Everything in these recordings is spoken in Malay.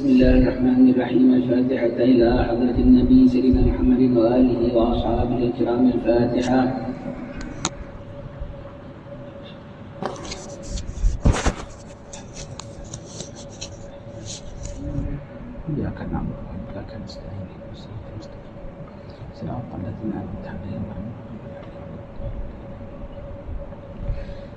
بسم الله الرحمن الرحيم. الفاتحة إلى حضرة النبي سيدنا محمد وآله وأصحابه الكرام. الفاتحة. إياك نعبد وإياك نستعين صراط الذين أنعمت عليهم.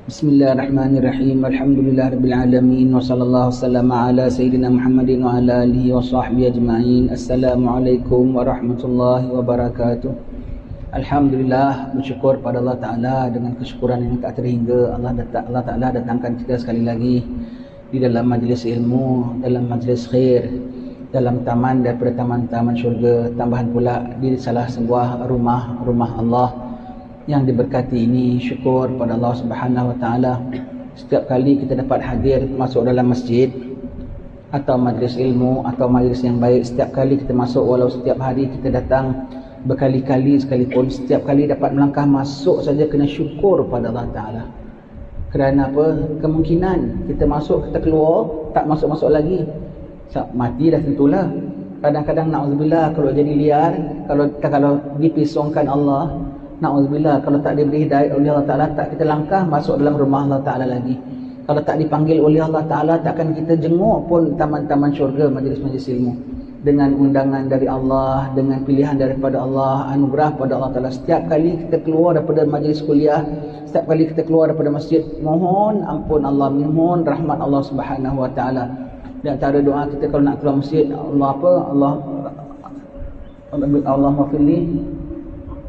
Bismillahirrahmanirrahim. Alhamdulillahirabbil wa sallallahu ala sayyidina Muhammadin wa ala alihi wa sahbihi ajma'in. Assalamualaikum warahmatullahi wabarakatuh. Alhamdulillah, bersyukur pada Allah Ta'ala dengan kesyukuran yang tak terhingga. Allah Ta'ala datangkan kita sekali lagi di dalam majlis ilmu, dalam majlis khair, dalam taman daripada taman-taman syurga. Tambahan pula di salah sebuah rumah Allah yang diberkati ini. Syukur pada Allah Subhanahu Wa Taala. Setiap kali kita dapat hadir masuk dalam masjid atau majlis ilmu atau majlis yang baik, setiap kali kita masuk, walau setiap hari kita datang berkali-kali sekalipun, setiap kali dapat melangkah masuk saja kena syukur pada Allah Taala. Kerana apa? Kemungkinan kita masuk, kita keluar, tak masuk-masuk lagi, mati dah tentulah. Kadang-kadang na'udzubillah kalau jadi liar, kalau dipisongkan Allah, na'udzubillah kalau tak diberi hidayah oleh Allah Ta'ala, tak kita langkah masuk dalam rumah Allah Ta'ala lagi. Kalau tak dipanggil oleh Allah Ta'ala, takkan kita jenguk pun taman-taman syurga, majlis-majlis ilmu. Dengan undangan dari Allah, dengan pilihan daripada Allah, anugerah pada Allah Ta'ala. Setiap kali kita keluar daripada majlis kuliah, setiap kali kita keluar daripada masjid, mohon ampun Allah, mohon rahmat Allah Subhanahu Wa Ta'ala. Di antara doa kita kalau nak keluar masjid, Allah maghfirli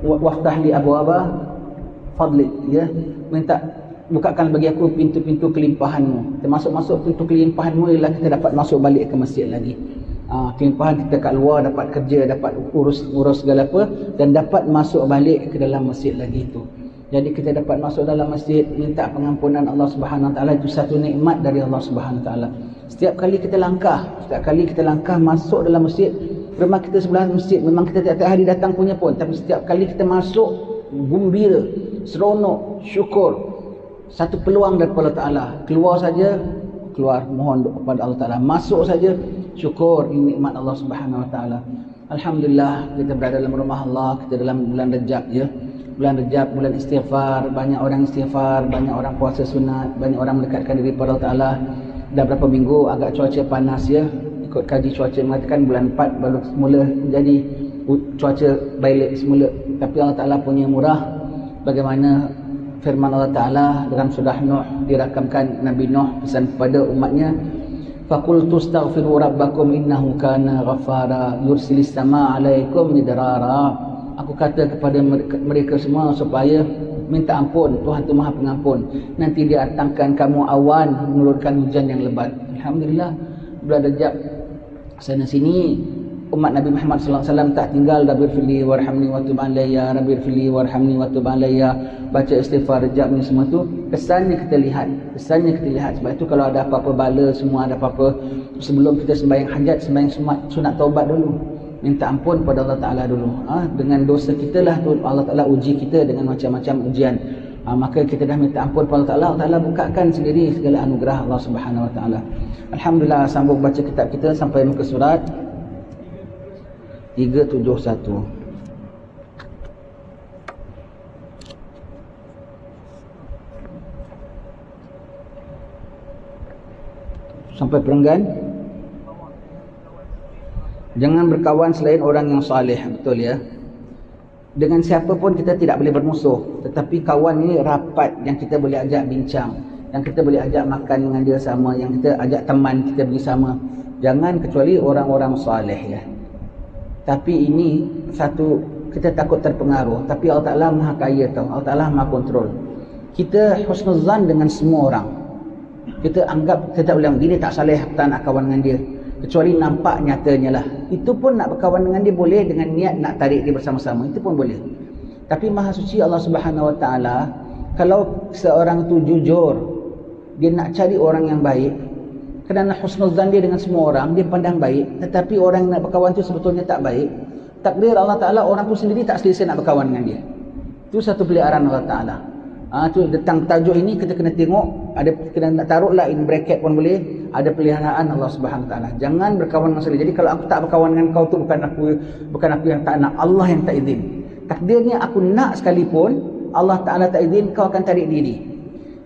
waftah li abwaba fadlik, ya, minta bukakan bagi aku pintu-pintu kelimpahanmu. Termasuk pintu kelimpahanmu ialah kita dapat masuk balik ke masjid lagi. Kelimpahan kita kat luar, dapat kerja, dapat urus segala apa, dan dapat masuk balik ke dalam masjid lagi itu. Jadi kita dapat masuk dalam masjid, minta pengampunan Allah Subhanahu Wa Taala, itu satu nikmat dari Allah Subhanahu Wa Taala. Setiap kali kita langkah masuk dalam masjid, rumah kita sebelah masjid, memang kita tiap hari datang punya pun, tapi setiap kali kita masuk, gembira, seronok, syukur. Satu peluang daripada Allah Ta'ala. Keluar saja, mohon kepada Allah Ta'ala. Masuk saja, syukur, ini nikmat Allah Subhanahu Wa Ta'ala. Alhamdulillah, kita berada dalam rumah Allah, kita dalam bulan Rejab, ya. Bulan Rejab, bulan istighfar, banyak orang istighfar, banyak orang puasa sunat, banyak orang mendekatkan diri kepada Allah Ta'ala. Dah berapa minggu agak cuaca panas, ya. Ikut kaji cuaca mengatakan bulan 4 baru semula jadi cuaca balik semula. Tapi Allah Ta'ala punya murah. Bagaimana firman Allah Ta'ala dalam surah Nuh, dirakamkan Nabi Nuh pesan kepada umatnya, faqultu astaghfiru rabbakum innahu kana ghaffara yursilis samaa 'alaikum midrara. Aku kata kepada mereka semua supaya minta ampun, Tuhan itu Maha Pengampun. Nanti dia datangkan kamu awan, menurunkan hujan yang lebat. Alhamdulillah, bulan Rejab sana sini umat Nabi Muhammad sallallahu alaihi wasallam tak tinggal Rabbi firli warhamni wa tub alayya, Rabbi firli warhamni wa tub alayya, baca istighfar Rejab ni semua tu kesannya kita lihat. Sebab itu kalau ada apa-apa bala, semua ada apa-apa, sebelum kita sembahyang hajat, sembahyang sunat taubat dulu, minta ampun pada Allah Ta'ala dulu. Dengan dosa kita lah tu Allah Ta'ala uji kita dengan macam-macam ujian. Maka kita dah minta ampun pada Allah Ta'ala, Allah Ta'ala bukakan sendiri segala anugerah Allah Subhanahu Wa Ta'ala. Alhamdulillah, sambung baca kitab kita sampai muka surat 371. Sampai perenggan. Jangan berkawan selain orang yang saleh. Betul, ya. Dengan siapa pun kita tidak boleh bermusuh, tetapi kawan ini rapat yang kita boleh ajak bincang, yang kita boleh ajak makan dengan dia sama, yang kita ajak teman kita pergi sama. Jangan kecuali orang-orang saleh, ya. Tapi ini satu, kita takut terpengaruh, tapi Allah Ta'ala Maha Kaya tahu, Allah Ta'ala Maha Kontrol. Kita husnuzan dengan semua orang. Kita anggap kita tak boleh, dia tak saleh, tak nak kawan dengan dia, kecuali nampak nyatanya lah. Itu pun nak berkawan dengan dia boleh, dengan niat nak tarik dia bersama-sama, itu pun boleh. Tapi Maha Suci Allah Subhanahu Wa Ta'ala, kalau seorang tu jujur, dia nak cari orang yang baik, kerana husnuzan dia dengan semua orang, dia pandang baik, tetapi orang yang nak berkawan tu sebetulnya tak baik, takdir Allah Ta'ala orang tu sendiri tak selesa nak berkawan dengan dia. Itu satu peliharaan Allah Ta'ala. Tu tentang tajuk ini kita kena tengok, ada kena nak taruhlah in bracket pun boleh, ada peliharaan Allah Subhanahu taala. Jangan berkawan dengan salih. Jadi kalau aku tak berkawan dengan kau tu bukan aku yang tak nak, Allah yang tak izin. Takdirnya aku nak sekalipun, Allah taala tak izin, kau akan tarik diri.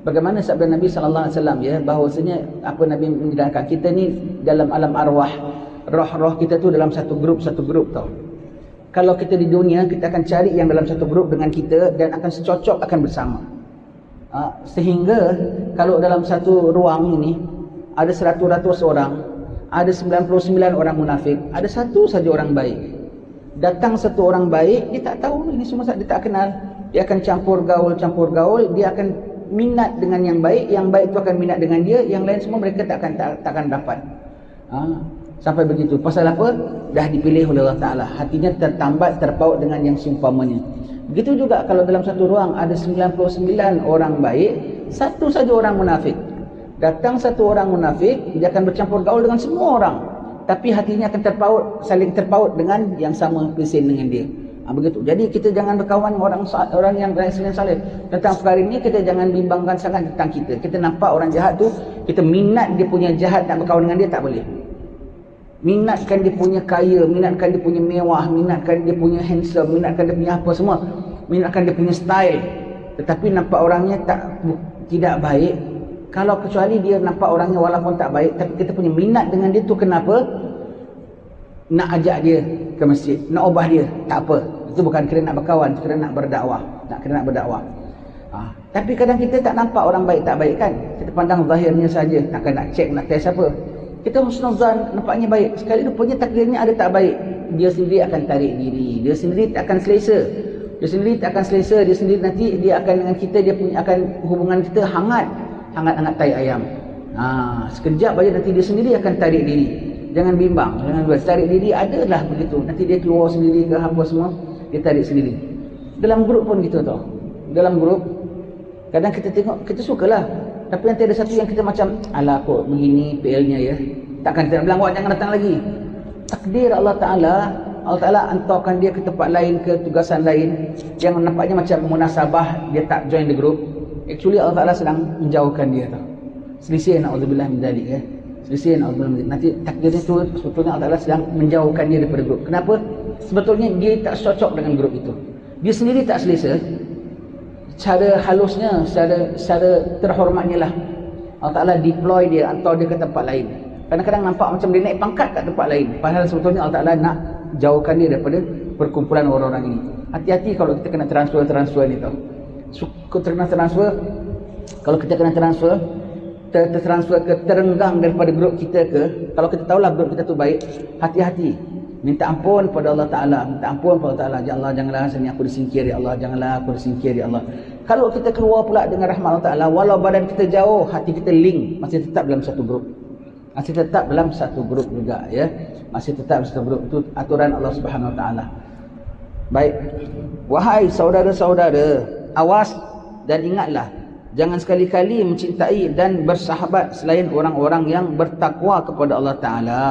Bagaimana sabda Nabi sallallahu alaihi wasallam ya, bahawasanya apa Nabi menjelaskan kita ni dalam alam arwah, roh-roh kita tu dalam satu grup tau. Kalau kita di dunia, kita akan cari yang dalam satu grup dengan kita dan akan secocok, akan bersama. Sehingga kalau dalam satu ruang ini ada 100 orang, ada 99 orang munafik, ada satu saja orang baik. Datang satu orang baik, dia tak tahu ini semua, dia tak kenal. Dia akan campur gaul, dia akan minat dengan yang baik tu akan minat dengan dia, yang lain semua mereka takkan dapat. Sampai begitu. Pasal apa? Dah dipilih oleh Allah Ta'ala. Hatinya tertambat, terpaut dengan yang seumpamanya. Begitu juga kalau dalam satu ruang ada 99 orang baik, satu saja orang munafik. Datang satu orang munafik, dia akan bercampur gaul dengan semua orang. Tapi hatinya akan terpaut, saling terpaut dengan yang sama pesen dengan dia. Begitu. Jadi kita jangan berkawan dengan orang yang selain saleh. Tentang perkara ini kita jangan bimbangkan sangat tentang kita. Kita nampak orang jahat tu, kita minat dia punya jahat, nak berkawan dengan dia tak boleh. Minatkan dia punya kaya, minatkan dia punya mewah, minatkan dia punya handsome, minatkan dia punya apa semua, minatkan dia punya style, tetapi nampak orangnya tidak baik. Kalau kecuali dia nampak orangnya walaupun tak baik, tapi kita punya minat dengan dia tu, kenapa? Nak ajak dia ke masjid, nak ubah dia, tak apa. Itu bukan kira nak berkawan, kira nak berdakwah, nak berdakwah. Tapi kadang kita tak nampak orang baik tak baik kan, kita pandang zahirnya saja, nak cek, nak test apa. Kita husnuzan, nampaknya baik, sekali rupanya takdirnya ada tak baik, dia sendiri akan tarik diri, dia sendiri tak akan selesa, dia sendiri nanti dia akan dengan kita, dia punya akan hubungan kita hangat tai ayam. Sekejap aja nanti dia sendiri akan tarik diri. Jangan bimbang, jangan tarik diri, adalah begitu, nanti dia keluar sendiri ke apa semua, dia tarik sendiri. Dalam grup pun gitu tau, dalam grup kadang kita tengok, kita sukalah, tapi nanti ada satu yang kita macam, alah kok begini PL-nya ya, takkan kita bilang, wah jangan datang lagi. Takdir Allah Ta'ala hantarkan dia ke tempat lain, ke tugasan lain yang nampaknya macam munasabah, dia tak join the group. Actually Allah Ta'ala sedang menjauhkan dia tau. Selisih, na'udzubillah min dzalik ya. Selisih, na'udzubillah min dzalik. Nanti takdirnya tu sebetulnya Allah Ta'ala sedang menjauhkan dia daripada grup. Kenapa? Sebetulnya dia tak cocok dengan grup itu. Dia sendiri tak selesa. Cara halusnya, secara terhormatnya lah, Allah Ta'ala deploy dia, atau dia ke tempat lain. Kadang-kadang nampak macam dia naik pangkat kat tempat lain, padahal sebetulnya Allah Ta'ala nak jauhkan dia daripada perkumpulan orang-orang ini. Hati-hati kalau kita kena transfer ni tau. Kalau kita kena transfer ke terenggang daripada grup kita ke, kalau kita tahulah grup kita tu baik, hati-hati. Minta ampun pada Allah Ta'ala, minta ampun pada Allah Ta'ala. Ya Allah, janganlah sini aku disingkir ya Allah, janganlah aku disingkir ya Allah. Kalau kita keluar pula dengan rahmat Allah Ta'ala, walau badan kita jauh, hati kita link, masih tetap dalam satu grup. Masih tetap dalam satu grup juga ya. Masih tetap satu grup. Itu aturan Allah Subhanahu Wa Ta'ala. Baik. Wahai saudara-saudara, awas dan ingatlah, jangan sekali-kali mencintai dan bersahabat selain orang-orang yang bertakwa kepada Allah Ta'ala,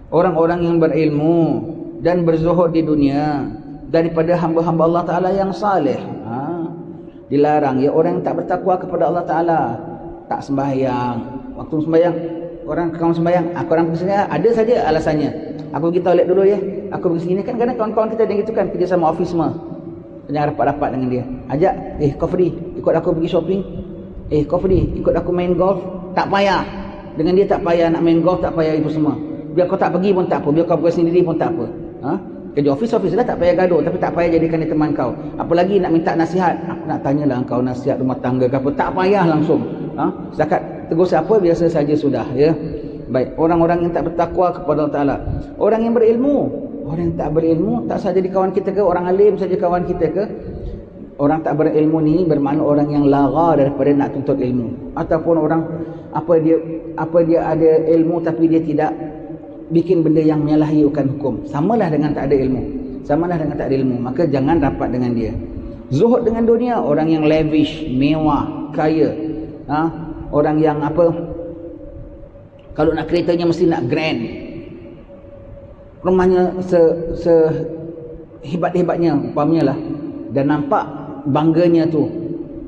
orang-orang yang berilmu dan berzuhud di dunia, daripada hamba-hamba Allah Ta'ala yang saleh. Dilarang ya orang yang tak bertakwa kepada Allah Ta'ala, tak sembahyang. Waktu sembahyang, orang kawan sembahyang, orang pergi sini ada saja alasannya. Aku pergi toilet dulu ya, aku pergi sini. Kan kadang kawan-kawan kita yang gitu kan, kerja sama office semua, jangan rapat-rapat dengan dia. Ajak, kau free ikut aku pergi shopping, kau free ikut aku main golf. Tak payah, dengan dia tak payah nak main golf, tak payah itu semua. Biar kau tak pergi pun tak apa, biar kau pergi sendiri pun tak apa. Kerja office lah, tak payah gaduh, tapi tak payah jadikan dia teman kau. Apalagi nak minta nasihat, aku nak tanyalah kau nasihat rumah tangga ke apa, tak payah langsung. Setakat tegur siapa biasa saja sudah ya. Baik, orang-orang yang tak bertakwa kepada Allah Ta'ala, orang yang berilmu, orang yang tak berilmu tak saja jadi kawan kita ke, orang alim saja kawan kita ke. Orang tak berilmu ni bermakna orang yang lara daripada nak tuntut ilmu, ataupun orang apa dia ada ilmu tapi dia tidak bikin benda yang menyalahi hukum, samalah dengan tak ada ilmu, maka jangan rapat dengan dia. Zuhud dengan dunia, orang yang lavish, mewah, kaya, orang yang kalau nak keretanya mesti nak grand, rumahnya sehebat-hebatnya umpamanya lah, dan nampak bangganya tu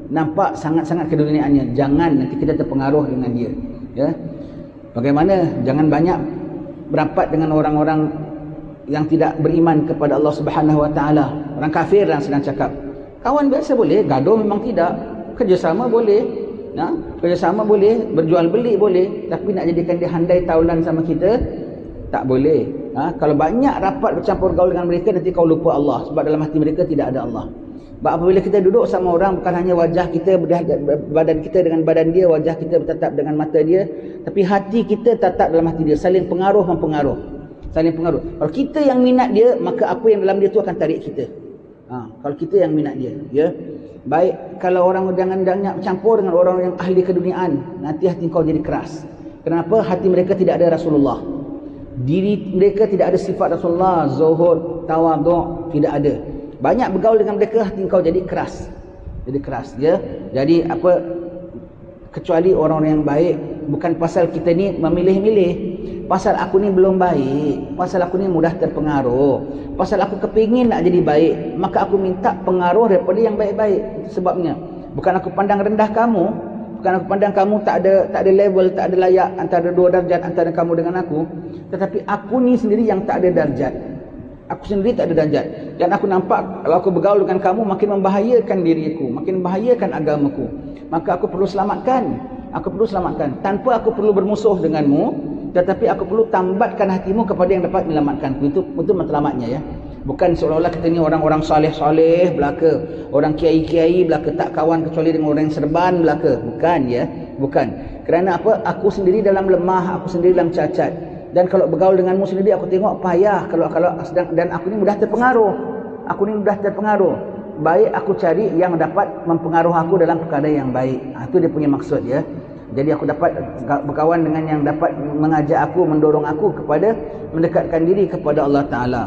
nampak sangat-sangat keduniaannya, jangan nanti kita terpengaruh dengan dia, ya. Bagaimana? Jangan banyak berapat dengan orang-orang yang tidak beriman kepada Allah Subhanahu Wa Taala, orang kafir yang sedang cakap. Kawan biasa boleh, gaduh memang tidak, kerjasama boleh, ya? Kerjasama boleh, berjual beli boleh, tapi nak jadikan dia handai taulan sama kita tak boleh. Kalau banyak rapat bercampur gaul dengan mereka, nanti kau lupa Allah, sebab dalam hati mereka tidak ada Allah. Sebab apabila kita duduk sama orang, bukan hanya wajah kita, badan kita dengan badan dia, wajah kita bertatap dengan mata dia, tapi hati kita tatap dalam hati dia, saling pengaruh mempengaruh, saling pengaruh. Kalau kita yang minat dia, maka apa yang dalam dia tu akan tarik kita. Kalau kita yang minat dia, ya. Baik, kalau orang jangan campur dengan orang yang ahli keduniaan, nanti hati kau jadi keras. Kenapa? Hati mereka tidak ada Rasulullah, diri mereka tidak ada sifat Rasulullah, zuhud, tawadhu', tidak ada. Banyak bergaul dengan mereka, hati kau jadi keras. Jadi keras, ya. Jadi apa, kecuali orang-orang yang baik, bukan pasal kita ni memilih-milih, pasal aku ni belum baik, pasal aku ni mudah terpengaruh, pasal aku kepingin nak jadi baik, maka aku minta pengaruh daripada yang baik-baik. Itu sebabnya. Bukan aku pandang rendah kamu, bukan aku pandang kamu tak ada level, tak ada layak antara dua darjat antara kamu dengan aku, tetapi aku ni sendiri yang tak ada darjat. Aku sendiri tak ada darjat, dan aku nampak kalau aku bergaul dengan kamu makin membahayakan diriku, makin membahayakan agamaku, maka aku perlu selamatkan. Aku perlu selamatkan tanpa aku perlu bermusuh denganmu, tetapi aku perlu tambatkan hatimu kepada yang dapat menyelamatkanku. Itu matlamatnya, ya. Bukan seolah-olah kita ni orang-orang saleh-saleh belaka, orang kiai-kiai belaka, tak kawan kecuali dengan orang yang serban belaka. Bukan, ya. Bukan. Kerana apa? Aku sendiri dalam lemah, aku sendiri dalam cacat. Dan kalau bergaul denganmu sendiri, aku tengok payah kalau sedang, dan aku ni mudah terpengaruh. Aku ni mudah terpengaruh. Baik aku cari yang dapat mempengaruhi aku dalam perkara yang baik. Itu dia punya maksud, ya. Jadi aku dapat berkawan dengan yang dapat mengajak aku, mendorong aku kepada mendekatkan diri kepada Allah Ta'ala.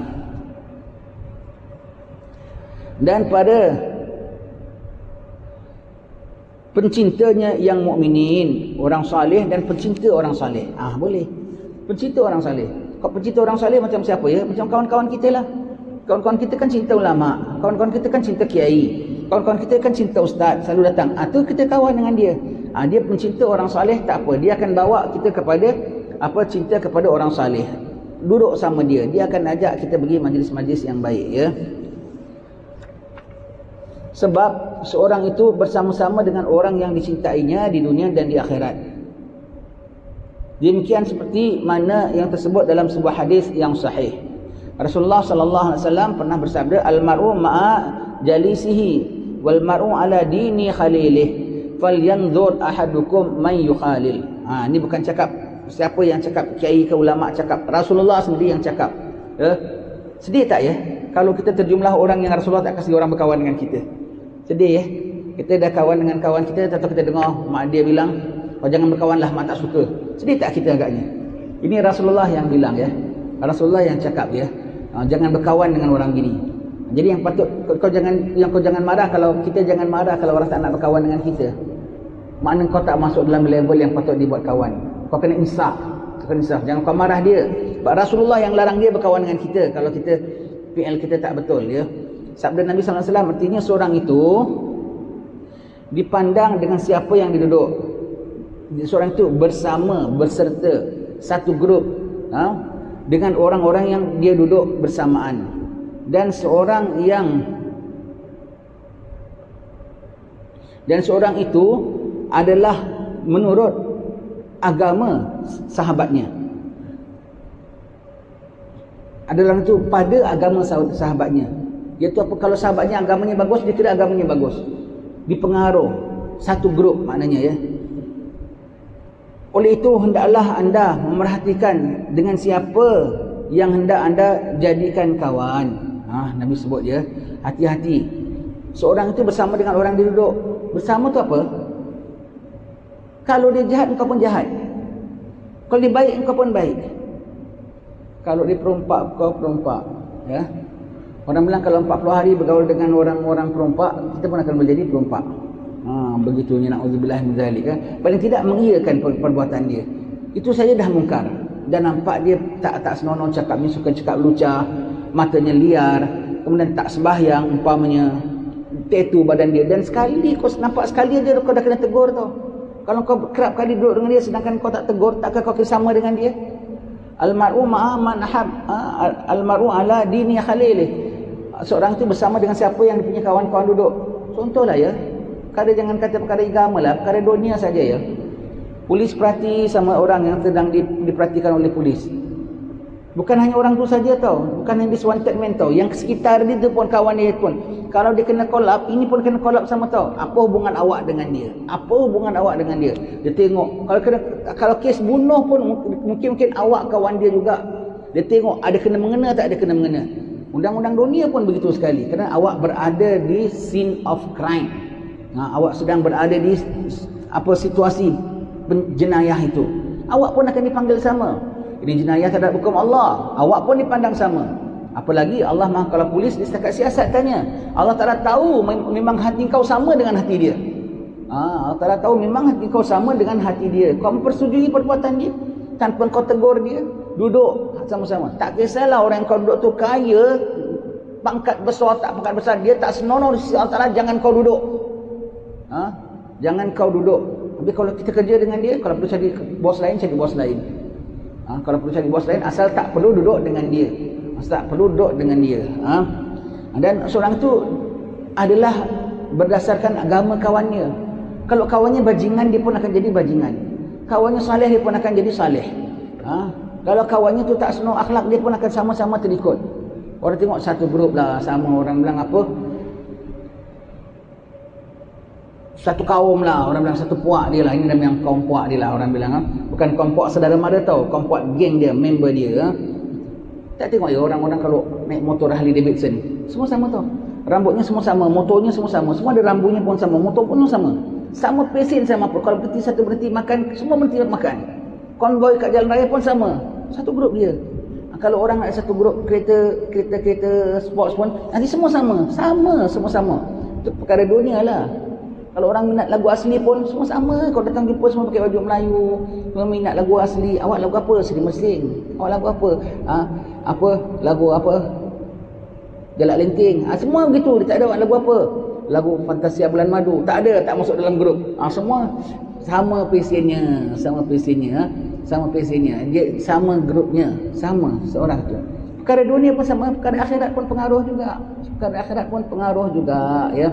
Dan pada pencintanya yang mukminin, orang saleh dan pencinta orang saleh. Boleh. Pencinta orang saleh. Kau pencinta orang saleh macam siapa, ya? Macam kawan-kawan kita lah. Kawan-kawan kita kan cinta ulama, kawan-kawan kita kan cinta kiai, kawan-kawan kita kan cinta ustaz, selalu datang. Tu kita kawan dengan dia. Dia pencinta orang saleh, tak apa. Dia akan bawa kita kepada cinta kepada orang saleh. Duduk sama dia, dia akan ajak kita pergi majlis-majlis yang baik, ya. Sebab seorang itu bersama-sama dengan orang yang dicintainya di dunia dan di akhirat. Demikian seperti mana yang tersebut dalam sebuah hadis yang sahih. Rasulullah sallallahu alaihi wasallam pernah bersabda, al-mar'u ma'a jalisihi wal mar'u ala dini khalilih falyanzur ahadukum man yukhalil. Ini bukan cakap siapa yang cakap, kiai ke ulama cakap, Rasulullah sendiri yang cakap. Sedih tak, ya? Kalau kita terjumlah orang yang Rasulullah tak kasih orang berkawan dengan kita. Sedih, ya? Kita dah kawan dengan kawan kita, atau kita dengar mak dia bilang, "Oh, jangan berkawanlah, mak tak suka." Sedih tak kita agaknya? Ini Rasulullah yang bilang, ya. Rasulullah yang cakap, ya. Jangan berkawan dengan orang gini. Jadi yang patut kau jangan marah kalau kita jangan marah kalau orang tak nak berkawan dengan kita. Maknanya kau tak masuk dalam level yang patut dibuat kawan. Kau kena insaf. Jangan kau marah dia. Sebab Rasulullah yang larang dia berkawan dengan kita kalau kita PL kita tak betul, ya. Sabda Nabi sallallahu alaihi wasallam artinya seorang itu dipandang dengan siapa yang dia duduk. Seorang itu berserta satu grup dengan orang-orang yang dia duduk bersamaan. Dan seorang itu adalah menurut agama sahabatnya. Adalah itu pada agama sahabatnya. Iaitu apa? Kalau sahabatnya agamanya bagus, dia kira agamanya bagus. Dipengaruh satu grup maknanya, ya. Oleh itu hendaklah anda memerhatikan dengan siapa yang hendak anda jadikan kawan. Nabi sebut, ya, hati-hati. Seorang itu bersama dengan orang dia duduk. Bersama tu apa? Kalau dia jahat, engkau pun jahat. Kalau dia baik, engkau pun baik. Kalau dia perompak, engkau perompak, ya. Orang bilang kalau 40 hari bergaul dengan orang-orang perompak, kita pun akan menjadi perompak. Begitunya, na'udzubillah min zalik, kan. Paling tidak mengiyakan perbuatan dia. Itu saja dah mungkar. Dan nampak dia tak senonoh cakapnya, suka cakap lucah, matanya liar, kemudian tak sembahyang umpamanya, tattoo badan dia, dan sekali kau nampak sekali aja kau dah kena tegur tau. Kalau kau kerap kali duduk dengan dia sedangkan kau tak tegur, takkah kau sama dengan dia? Almar'u ma'a man ahab, almar'u ala dini khalilih. Seorang itu bersama dengan siapa yang dia punya kawan-kawan duduk. Contohlah ya, perkara jangan kata perkara agama lah, perkara dunia saja ya. Polis perhati sama orang yang sedang diperhatikan oleh polis. Bukan hanya orang tu saja tau, bukan hanya this wanted man tau, yang sekitar dia tu pun, kawan dia pun, kalau dia kena call up, ini pun kena call up sama tau. Apa hubungan awak dengan dia? Apa hubungan awak dengan dia? Dia tengok, kalau kes bunuh pun mungkin awak kawan dia juga. Dia tengok ada kena mengena tak ada kena mengena. Undang-undang dunia pun begitu sekali, kerana awak berada di scene of crime. Awak sedang berada di situasi jenayah itu. Awak pun akan dipanggil sama. Ini jenayah terhadap hukum Allah, awak pun dipandang sama. Apalagi Allah Maha, kalau polis dia setakat siasat tanya. Allah Ta'ala tahu memang hati kau sama dengan hati dia. Allah Ta'ala tahu memang hati kau sama dengan hati dia. Kau mempersetujui perbuatan dia tanpa kau tegur dia, duduk sama-sama. Tak kisahlah orang yang kau duduk tu kaya, pangkat besar tak pangkat besar, dia tak senonoh di sisi Allah Ta'ala, jangan kau duduk. Jangan kau duduk. Tapi kalau kita kerja dengan dia, kalau perlu cari bos lain, cari bos lain. Kalau perlu cari bos lain, asal tak perlu duduk dengan dia. Dan seorang itu adalah berdasarkan agama kawannya. Kalau kawannya bajingan, dia pun akan jadi bajingan. Kawannya saleh, dia pun akan jadi saleh. Kalau kawannya tu tak senonoh akhlak, dia pun akan sama-sama terikut. Orang tengok satu grup lah sama, orang bilang apa, satu kaum lah, orang bilang satu puak dia lah, ini namanya kaum puak dia lah, orang bilang bukan kaum puak saudara mara tau, kaum puak geng dia, member dia. Tak tengok ya orang-orang kalau naik motor Harley Davidson, semua sama tau, rambutnya semua sama, motornya semua sama, semua ada rambunya pun sama, motor pun sama, sama pesen sama apa. Kalau berhenti satu berhenti makan, semua berhenti makan. Konvoi kat jalan raya pun sama, satu grup dia. Kalau orang ada satu grup kereta sports pun, nanti semua sama, semua sama. Itu perkara dunia lah. Kalau orang minat lagu asli pun semua sama. Kalau datang jumpa semua pakai baju Melayu, semua minat lagu asli. Awak lagu apa? Seri Mersing. Awak lagu apa? Lagu apa? Jalak Lenting. Semua begitu. Dia tak ada awak lagu apa? Lagu Fantasia Bulan Madu. Tak ada, tak masuk dalam grup. Semua sama pesennya, dia sama grupnya, sama seorang tu. Perkara dunia pun sama, perkara akhirat pun pengaruh juga, ya.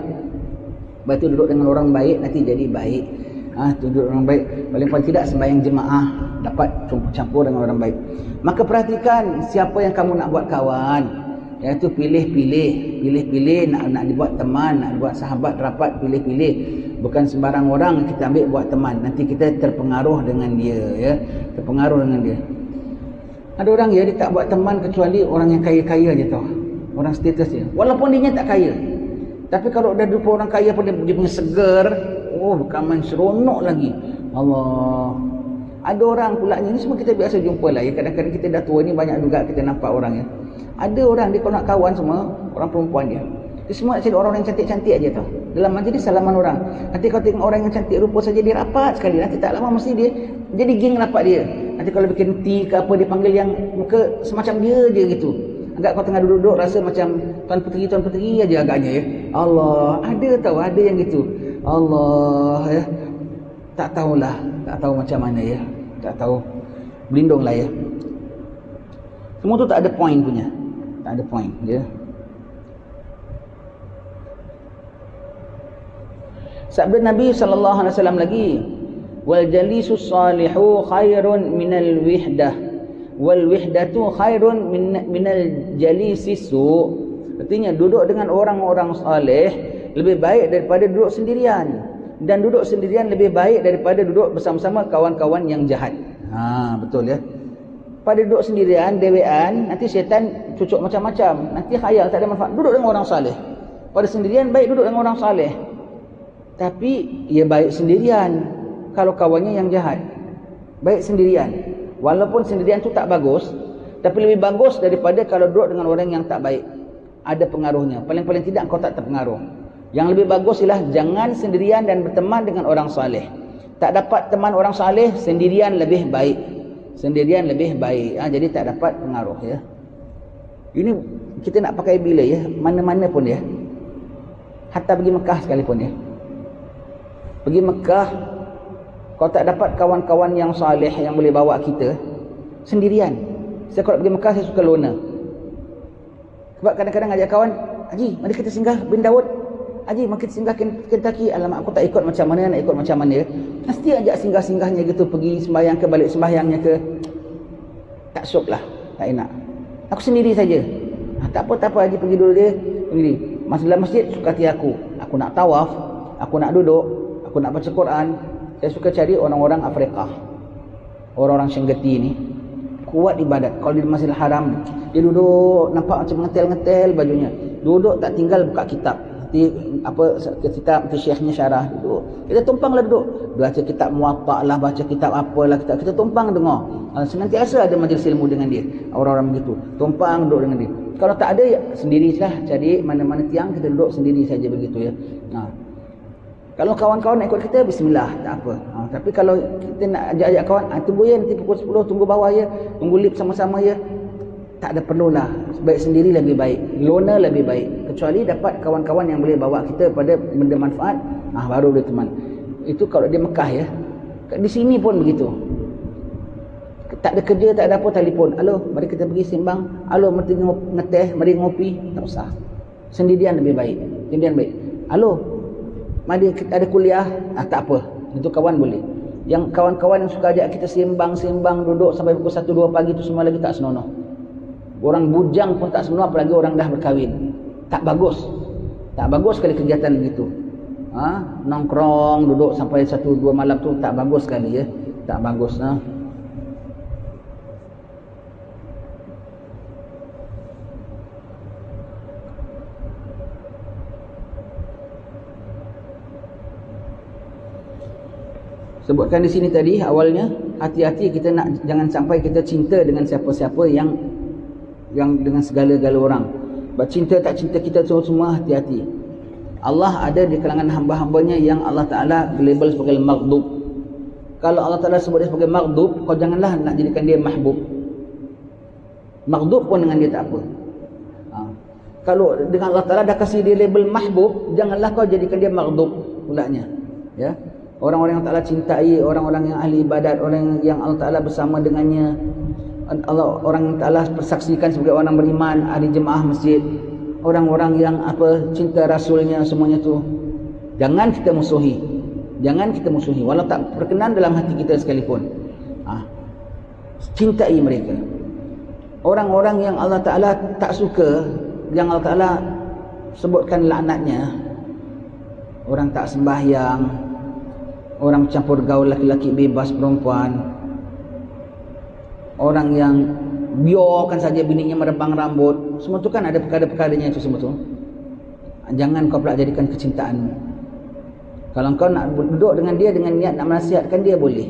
Lepas tu duduk dengan orang baik, nanti jadi baik. Duduk orang baik, paling tidak sembahyang jemaah, dapat campur dengan orang baik. Maka perhatikan siapa yang kamu nak buat kawan. Iaitu pilih-pilih, nak dibuat teman, nak dibuat sahabat rapat, pilih-pilih. Bukan sembarang orang kita ambil buat teman, nanti kita terpengaruh dengan dia, ya. Ada orang dia tak buat teman kecuali orang yang kaya-kaya je tau. Orang status dia. Walaupun dia tak kaya. Tapi kalau dah jumpa orang kaya pun dia punya seger, bukan main seronok lagi. Allah. Ada orang pula ni semua kita biasa jumpa lah ya. Kadang-kadang kita dah tua ni banyak juga kita nampak orang ya. Ada orang dia kalau nak kawan semua orang perempuan dia. Dia semua nak cari orang yang cantik-cantik aja tau. Dalam majlis salaman orang. Nanti kalau tengok orang yang cantik rupa saja dia rapat sekali. Nanti tak lama mesti dia jadi geng rapat dia. Nanti kalau bikin tea ke apa dia panggil yang muka semacam dia je gitu. Agak kau tengah duduk rasanya macam tuan puteri aja agaknya ya. Allah, ada yang gitu. Allah ya. Tak tahu macam mana ya. Tak tahu. Berlindunglah ya. Semua tu tak ada point punya. Tak ada point ya. Sabda Nabi sallallahu alaihi wasallam lagi, wal jalisus salihu khairun minal wihdah wal wihdatu khairun minal jalisis su. Artinya duduk dengan orang-orang saleh lebih baik daripada duduk sendirian, dan duduk sendirian lebih baik daripada duduk bersama-sama kawan-kawan yang jahat. Betul ya. Pada duduk sendirian, dewean, nanti syaitan cucuk macam-macam, nanti khayal tak ada manfaat. Duduk dengan orang saleh. Pada sendirian baik duduk dengan orang saleh. Tapi ia baik sendirian kalau kawannya yang jahat. Baik sendirian. Walaupun sendirian tu tak bagus, tapi lebih bagus daripada kalau duduk dengan orang yang tak baik. Ada pengaruhnya. Paling-paling tidak kau tak terpengaruh. Yang lebih bagus ialah jangan sendirian dan berteman dengan orang saleh. Tak dapat teman orang saleh, sendirian lebih baik. Jadi tak dapat pengaruh ya. Ini kita nak pakai bila ya, mana-mana pun ya. Hatta pergi Mekah sekalipun ya. Pergi Mekah, kalau tak dapat kawan-kawan yang saleh yang boleh bawa kita, sendirian. Saya kalau pergi Mekah, saya suka loner. Sebab kadang-kadang ajak kawan, Haji, mari kita singgah bin Daud. Haji, mari kita singgah Kentucky. Alamak, aku tak ikut macam mana, nak ikut macam mana. Mesti ajak singgah-singgahnya gitu, pergi sembahyang ke, balik sembahyangnya ke. Tak syok lah, tak enak. Aku sendiri saja. Tak apa Haji pergi dulu dia. Sendiri. Dalam masjid, suka hati aku. Aku nak tawaf, aku nak duduk, aku nak baca Quran. Saya suka cari orang-orang Afrika. Orang-orang Syenggeti ni. Kuat ibadat. Kalau di Masjidil Haram, dia duduk nampak macam ngetel-ngetel bajunya. Duduk tak tinggal buka kitab. Nanti apa kitab nanti syekhnya syarah duduk. Kita tumpanglah duduk. Baca kitab Muwatta lah, baca kitab apalah kita tumpang dengar. Senantiasa ada majlis ilmu dengan dia. Orang-orang begitu. Tumpang duduk dengan dia. Kalau tak ada ya sendiri saja, cari mana-mana tiang kita duduk sendiri saja begitu ya. Kalau kawan-kawan nak ikut kita, bismillah, tak apa. Tapi kalau kita nak ajak-ajak kawan, tunggu ya nanti pukul 10, tunggu bawah ya, tunggu lift sama-sama ya. Tak ada perlulah. Baik sendiri lebih baik. Loner lebih baik. Kecuali dapat kawan-kawan yang boleh bawa kita pada benda manfaat, baru dia teman. Itu kalau di Mekah ya. Di sini pun begitu. Tak ada kerja, tak ada apa, telefon. Halo, mari kita pergi sembang. Halo, mari ngeteh, mari ngopi. Tak usah. Sendirian lebih baik. Sendirian baik. Halo, mari kita ada kuliah. Tak apa. Itu kawan boleh. Yang kawan-kawan yang suka ajak kita sembang-sembang, duduk sampai pukul 1-2 pagi itu semua lagi tak senonoh. Orang bujang pun tak senonoh, apalagi orang dah berkahwin. Tak bagus. Tak bagus sekali kegiatan begitu. Nongkrong, duduk sampai 1-2 malam tu tak bagus sekali ya. Tak bagus. Sebutkan di sini tadi awalnya, hati-hati kita nak, jangan sampai kita cinta dengan siapa-siapa yang dengan segala-gala orang. Cinta tak cinta kita semua hati-hati. Allah ada di kalangan hamba-hambanya yang Allah Ta'ala label sebagai maghdub. Kalau Allah Ta'ala sebut dia sebagai maghdub, kau janganlah nak jadikan dia mahbub. Maghdub pun dengan dia tak apa. Kalau dengan Allah Ta'ala dah kasih dia label mahbub, janganlah kau jadikan dia maghdub pulaknya. Ya. Orang-orang yang Allah cintai, orang-orang yang ahli ibadat, orang yang Allah Ta'ala bersama dengannya, orang yang Allah persaksikan sebagai orang beriman, ahli jemaah masjid, orang-orang yang cinta Rasulnya, semuanya tu jangan kita musuhi. Jangan kita musuhi walau tak berkenan dalam hati kita sekalipun. Cintai mereka. Orang-orang yang Allah Ta'ala tak suka, yang Allah Ta'ala sebutkan laknatnya, orang tak sembahyang, orang campur gaul laki-laki bebas perempuan, orang yang biarkan saja bininya merebang rambut, semua tu kan ada perkara-perkaranya itu semua tu. Jangan kau pula jadikan kecintaanmu. Kalau kau nak duduk dengan dia dengan niat nak menasihatkan dia, boleh.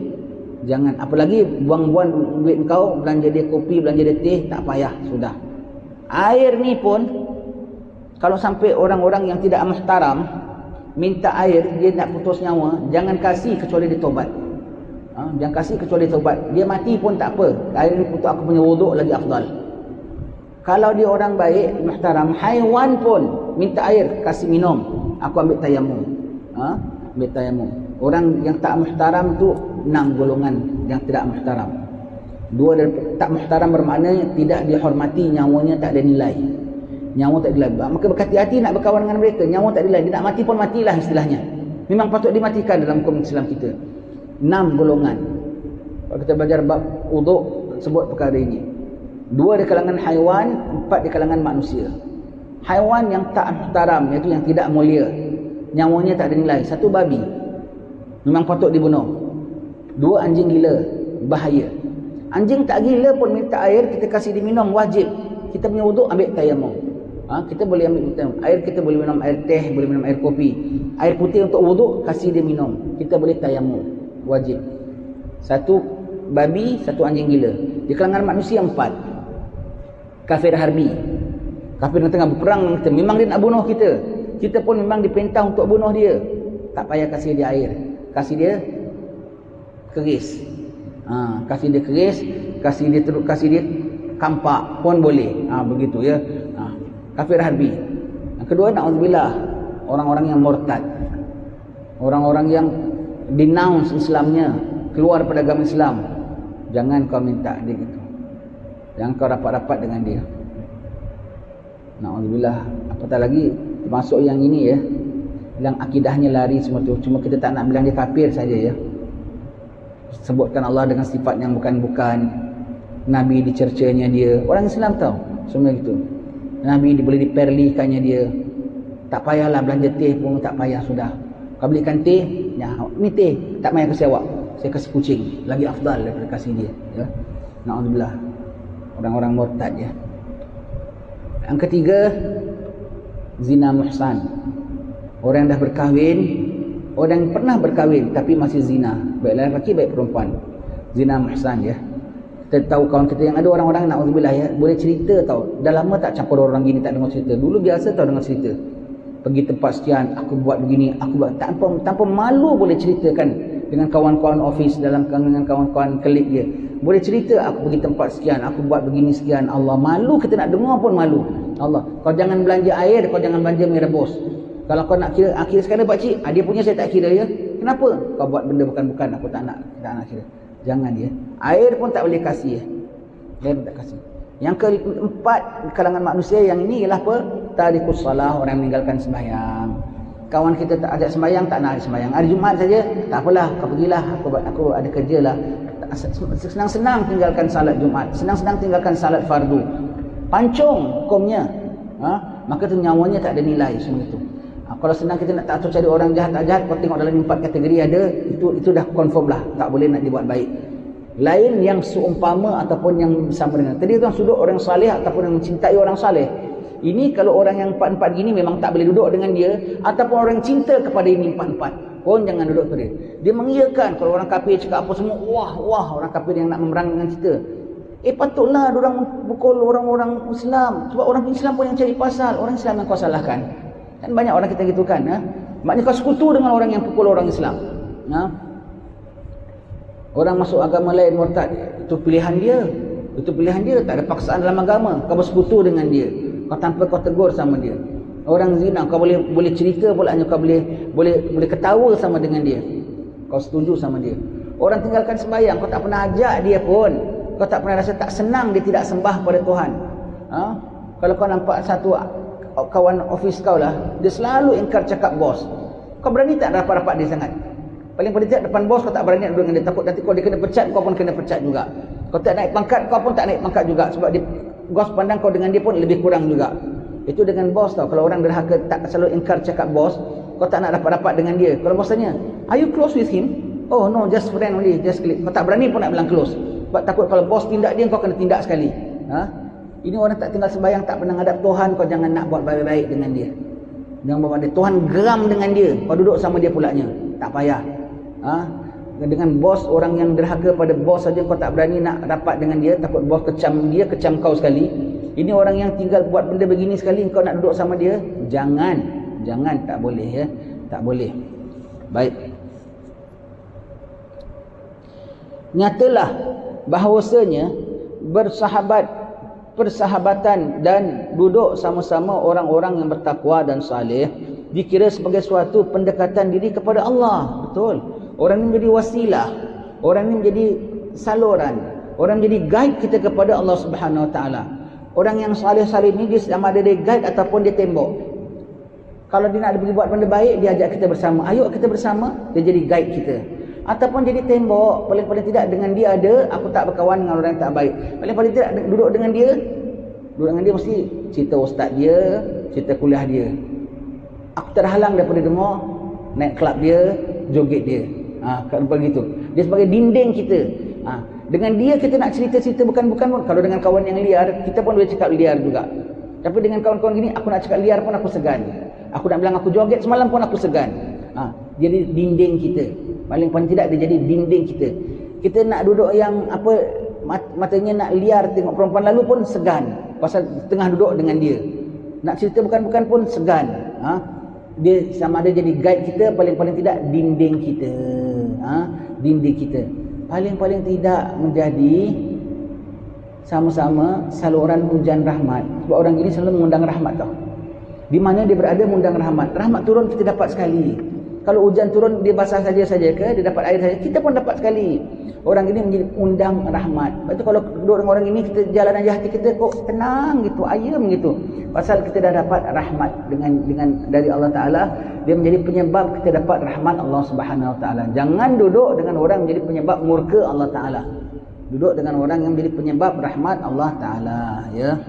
Jangan, apalagi buang-buang duit kau, belanja dia kopi, belanja dia teh, tak payah, sudah. Air ni pun, kalau sampai orang-orang yang tidak muhtaram minta air, dia nak putus nyawa, jangan kasih kecuali dia tobat. Jangan kasih kecuali dia tobat. Dia mati pun tak apa, air ni untuk aku punya wuduk lagi afdal. Kalau dia orang baik, muhtaram, haiwan pun minta air, kasih minum, aku ambil tayamum. Ambil tayamum. Orang yang tak muhtaram tu 6 golongan yang tidak muhtaram. 2 dari tak muhtaram bermakna tidak dihormati, nyawanya tak ada nilai. Nyawa tak dilai. Maka berhati-hati nak berkawan dengan mereka. Nyawa tak dilai. Dia nak mati pun matilah istilahnya. Memang patut dimatikan dalam hukum Islam kita. 6 golongan. Kalau kita belajar bab wuduk, sebut perkara ini. 2 di kalangan haiwan, 4 di kalangan manusia. Haiwan yang tak muhtaram, iaitu yang tidak mulia, nyawanya tak ada nilai. 1 babi, memang patut dibunuh. 2 anjing gila, bahaya. Anjing tak gila pun minta air, kita kasih dia minum, wajib. Kita punya wuduk ambil tayamum. Kita boleh ambil air, kita boleh minum air teh, boleh minum air kopi. Air putih untuk wuduk, kasih dia minum. Kita boleh tayamum, wajib. 1 babi, 1 anjing gila. Di kalangan manusia 4. Kafir harbi. Kafir yang tengah berperang dengan kita, memang dia nak bunuh kita. Kita pun memang diperintah untuk bunuh dia. Tak payah kasih dia air, kasih dia keris. Kasih dia keris, kasih dia kampak pun boleh. Begitu ya. Kafir harbi. Yang kedua, na'udzubillah, orang-orang yang murtad, orang-orang yang denounce Islamnya, keluar pada agama Islam. Jangan kau minta dia gitu, jangan kau rapat-rapat dengan dia. Na'udzubillah. Apatah lagi termasuk yang ini ya, yang akidahnya lari semua tu. Cuma kita tak nak bilang dia kafir saja ya. Sebutkan Allah dengan sifat yang bukan-bukan. Nabi dicercanya dia. Orang Islam tahu semua itu. Nabi boleh diperlikannya dia. Tak payahlah belanja teh pun, tak payah sudah. Kau belikan teh, ya, ni teh, tak payah kasih awak, saya kasih kucing, lagi afdal daripada kasih dia ya. Na'udzubillah. Orang-orang murtad ya. Yang ketiga, zina muhsan. Orang yang dah berkahwin, orang yang pernah berkahwin tapi masih zina, baik lelaki baik perempuan. Zina muhsan ya. Kita tahu kawan kita yang ada orang-orang, na'udzubillah ya, boleh cerita tahu. Dah lama tak campur orang gini, tak dengar cerita. Dulu biasa tahu dengar cerita. Pergi tempat sekian, aku buat begini, aku buat, tanpa malu boleh ceritakan dengan kawan-kawan office, dengan kawan-kawan klik dia. Boleh cerita, aku pergi tempat sekian, aku buat begini sekian. Allah, malu kita nak dengar pun malu. Allah, kau jangan belanja air, kau jangan belanja mi rebus. Kalau kau nak kira, kira sekali pakcik, dia punya saya tak kira ya. Kenapa? Kau buat benda bukan-bukan, aku tak nak kira. Jangan ya. Air pun tak boleh kasih ya. Air pun tak kasih. Yang keempat kalangan manusia yang ini ialah apa? Tarikus salah, orang yang meninggalkan sembahyang. Kawan kita tak ajak sembahyang, tak nak sembahyang. Hari Jumaat saja, tak apalah, kau pergilah, aku ada kerja lah. Senang-senang tinggalkan salat Jumaat, senang-senang tinggalkan salat fardu. Pancung hukumnya. Maka tu nyawanya tak ada nilai semua itu. Kalau senang kita nak tak tahu cari orang jahat tak jahat, kau tengok dalam 4 kategori ada, itu dah confirm lah, tak boleh nak dibuat baik. Lain yang seumpama ataupun yang sama dengan tadi tu, sudut orang saleh ataupun yang mencintai orang saleh. Ini kalau orang yang 4-4 gini memang tak boleh duduk dengan dia, ataupun orang yang cinta kepada ini 4-4 pun jangan duduk dengan dia. Dia mengiyakan kalau orang kafir cakap apa semua, wah orang kafir yang nak memerang dengan kita. Patutlah orang pukul orang-orang Islam, sebab orang Islam pun yang cari pasal, orang Islam yang kau salahkan. Kan banyak orang kita gitu kan, maknanya kau sekutu dengan orang yang pukul orang Islam. Orang masuk agama lain murtad, itu pilihan dia. Itu pilihan dia, tak ada paksaan dalam agama. Kau bersekutu dengan dia, kau tanpa kau tegur sama dia. Orang zina, kau boleh cerita pula, kau boleh ketawa sama dengan dia. Kau setuju sama dia. Orang tinggalkan sembahyang, kau tak pernah ajak dia pun. Kau tak pernah rasa tak senang dia tidak sembah pada Tuhan. Kalau kau nampak satu kawan office kau lah, dia selalu ingkar cakap bos, kau berani tak rapat-rapat dia sangat? Paling tidak depan bos kau tak berani nak duduk dengan dia, takut nanti kau dia kena pecat, kau pun kena pecat juga. Kau tak naik pangkat, kau pun tak naik pangkat juga, sebab dia, bos pandang kau dengan dia pun lebih kurang juga. Itu dengan bos tau. Kalau orang derhaka tak selalu ingkar cakap bos, kau tak nak rapat-rapat dengan dia. Kalau bos tanya, are you close with him? Oh no, just friend only, just click. Kau tak berani pun nak bilang close, sebab takut kalau bos tindak dia, kau kena tindak sekali. Ini orang tak tinggal sembahyang, tak pernah hadap Tuhan, kau jangan nak buat baik-baik dengan dia. Jangan buat dia. Tuhan geram dengan dia, kau duduk sama dia pulaknya, tak payah. Dengan bos, orang yang derhaka pada bos saja kau tak berani nak rapat dengan dia, takut bos kecam dia, kecam kau sekali. Ini orang yang tinggal buat benda begini sekali, kau nak duduk sama dia, jangan, tak boleh ya, tak boleh. Baik. Nyatalah bahawasanya persahabatan dan duduk sama-sama orang-orang yang bertakwa dan saleh dikira sebagai suatu pendekatan diri kepada Allah. Betul. Orang ini menjadi wasilah, orang ini menjadi saluran, orang menjadi guide kita kepada Allah Subhanahu Wa Taala. Orang yang saleh-saleh ini dia sama ada dia guide ataupun dia tembok. Kalau dia nak pergi buat benda baik, dia ajak kita bersama. Ayo kita bersama, dia jadi guide kita. Ataupun jadi tembok, paling-paling tidak dengan dia ada, aku tak berkawan dengan orang yang tak baik. Paling-paling tidak duduk dengan dia mesti cerita ustaz dia, cerita kuliah dia. Aku terhalang daripada dengar naik kelab dia, joget dia. Begitu. Dia sebagai dinding kita. Dengan dia kita nak cerita-cerita bukan-bukan pun. Kalau dengan kawan yang liar, kita pun boleh cakap liar juga. Tapi dengan kawan-kawan gini, aku nak cakap liar pun aku segan. Aku nak bilang aku joget semalam pun aku segan. Jadi dinding kita. Paling-paling tidak dia jadi dinding kita. Kita nak duduk yang apa, matanya nak liar tengok perempuan lalu pun segan, pasal tengah duduk dengan dia. Nak cerita bukan-bukan pun segan. Dia sama ada jadi guide kita, paling-paling tidak dinding kita. Dinding kita. Paling-paling tidak menjadi sama-sama saluran hujan rahmat. Sebab orang ini selalu mengundang rahmat tau. Di mana dia berada mengundang rahmat. Rahmat turun kita dapat sekali. Kalau hujan turun dia basah saja ke, dia dapat air saja, kita pun dapat sekali. Orang ini menjadi undang rahmat. Lepas tu kalau duduk dengan orang ini, kita jalan aja hati kita kok tenang gitu, ayam gitu. Pasal kita dah dapat rahmat dengan dari Allah Taala, dia menjadi penyebab kita dapat rahmat Allah Subhanahu Wa Taala. Jangan duduk dengan orang menjadi penyebab murka Allah Taala. Duduk dengan orang yang menjadi penyebab rahmat Allah Taala, ya.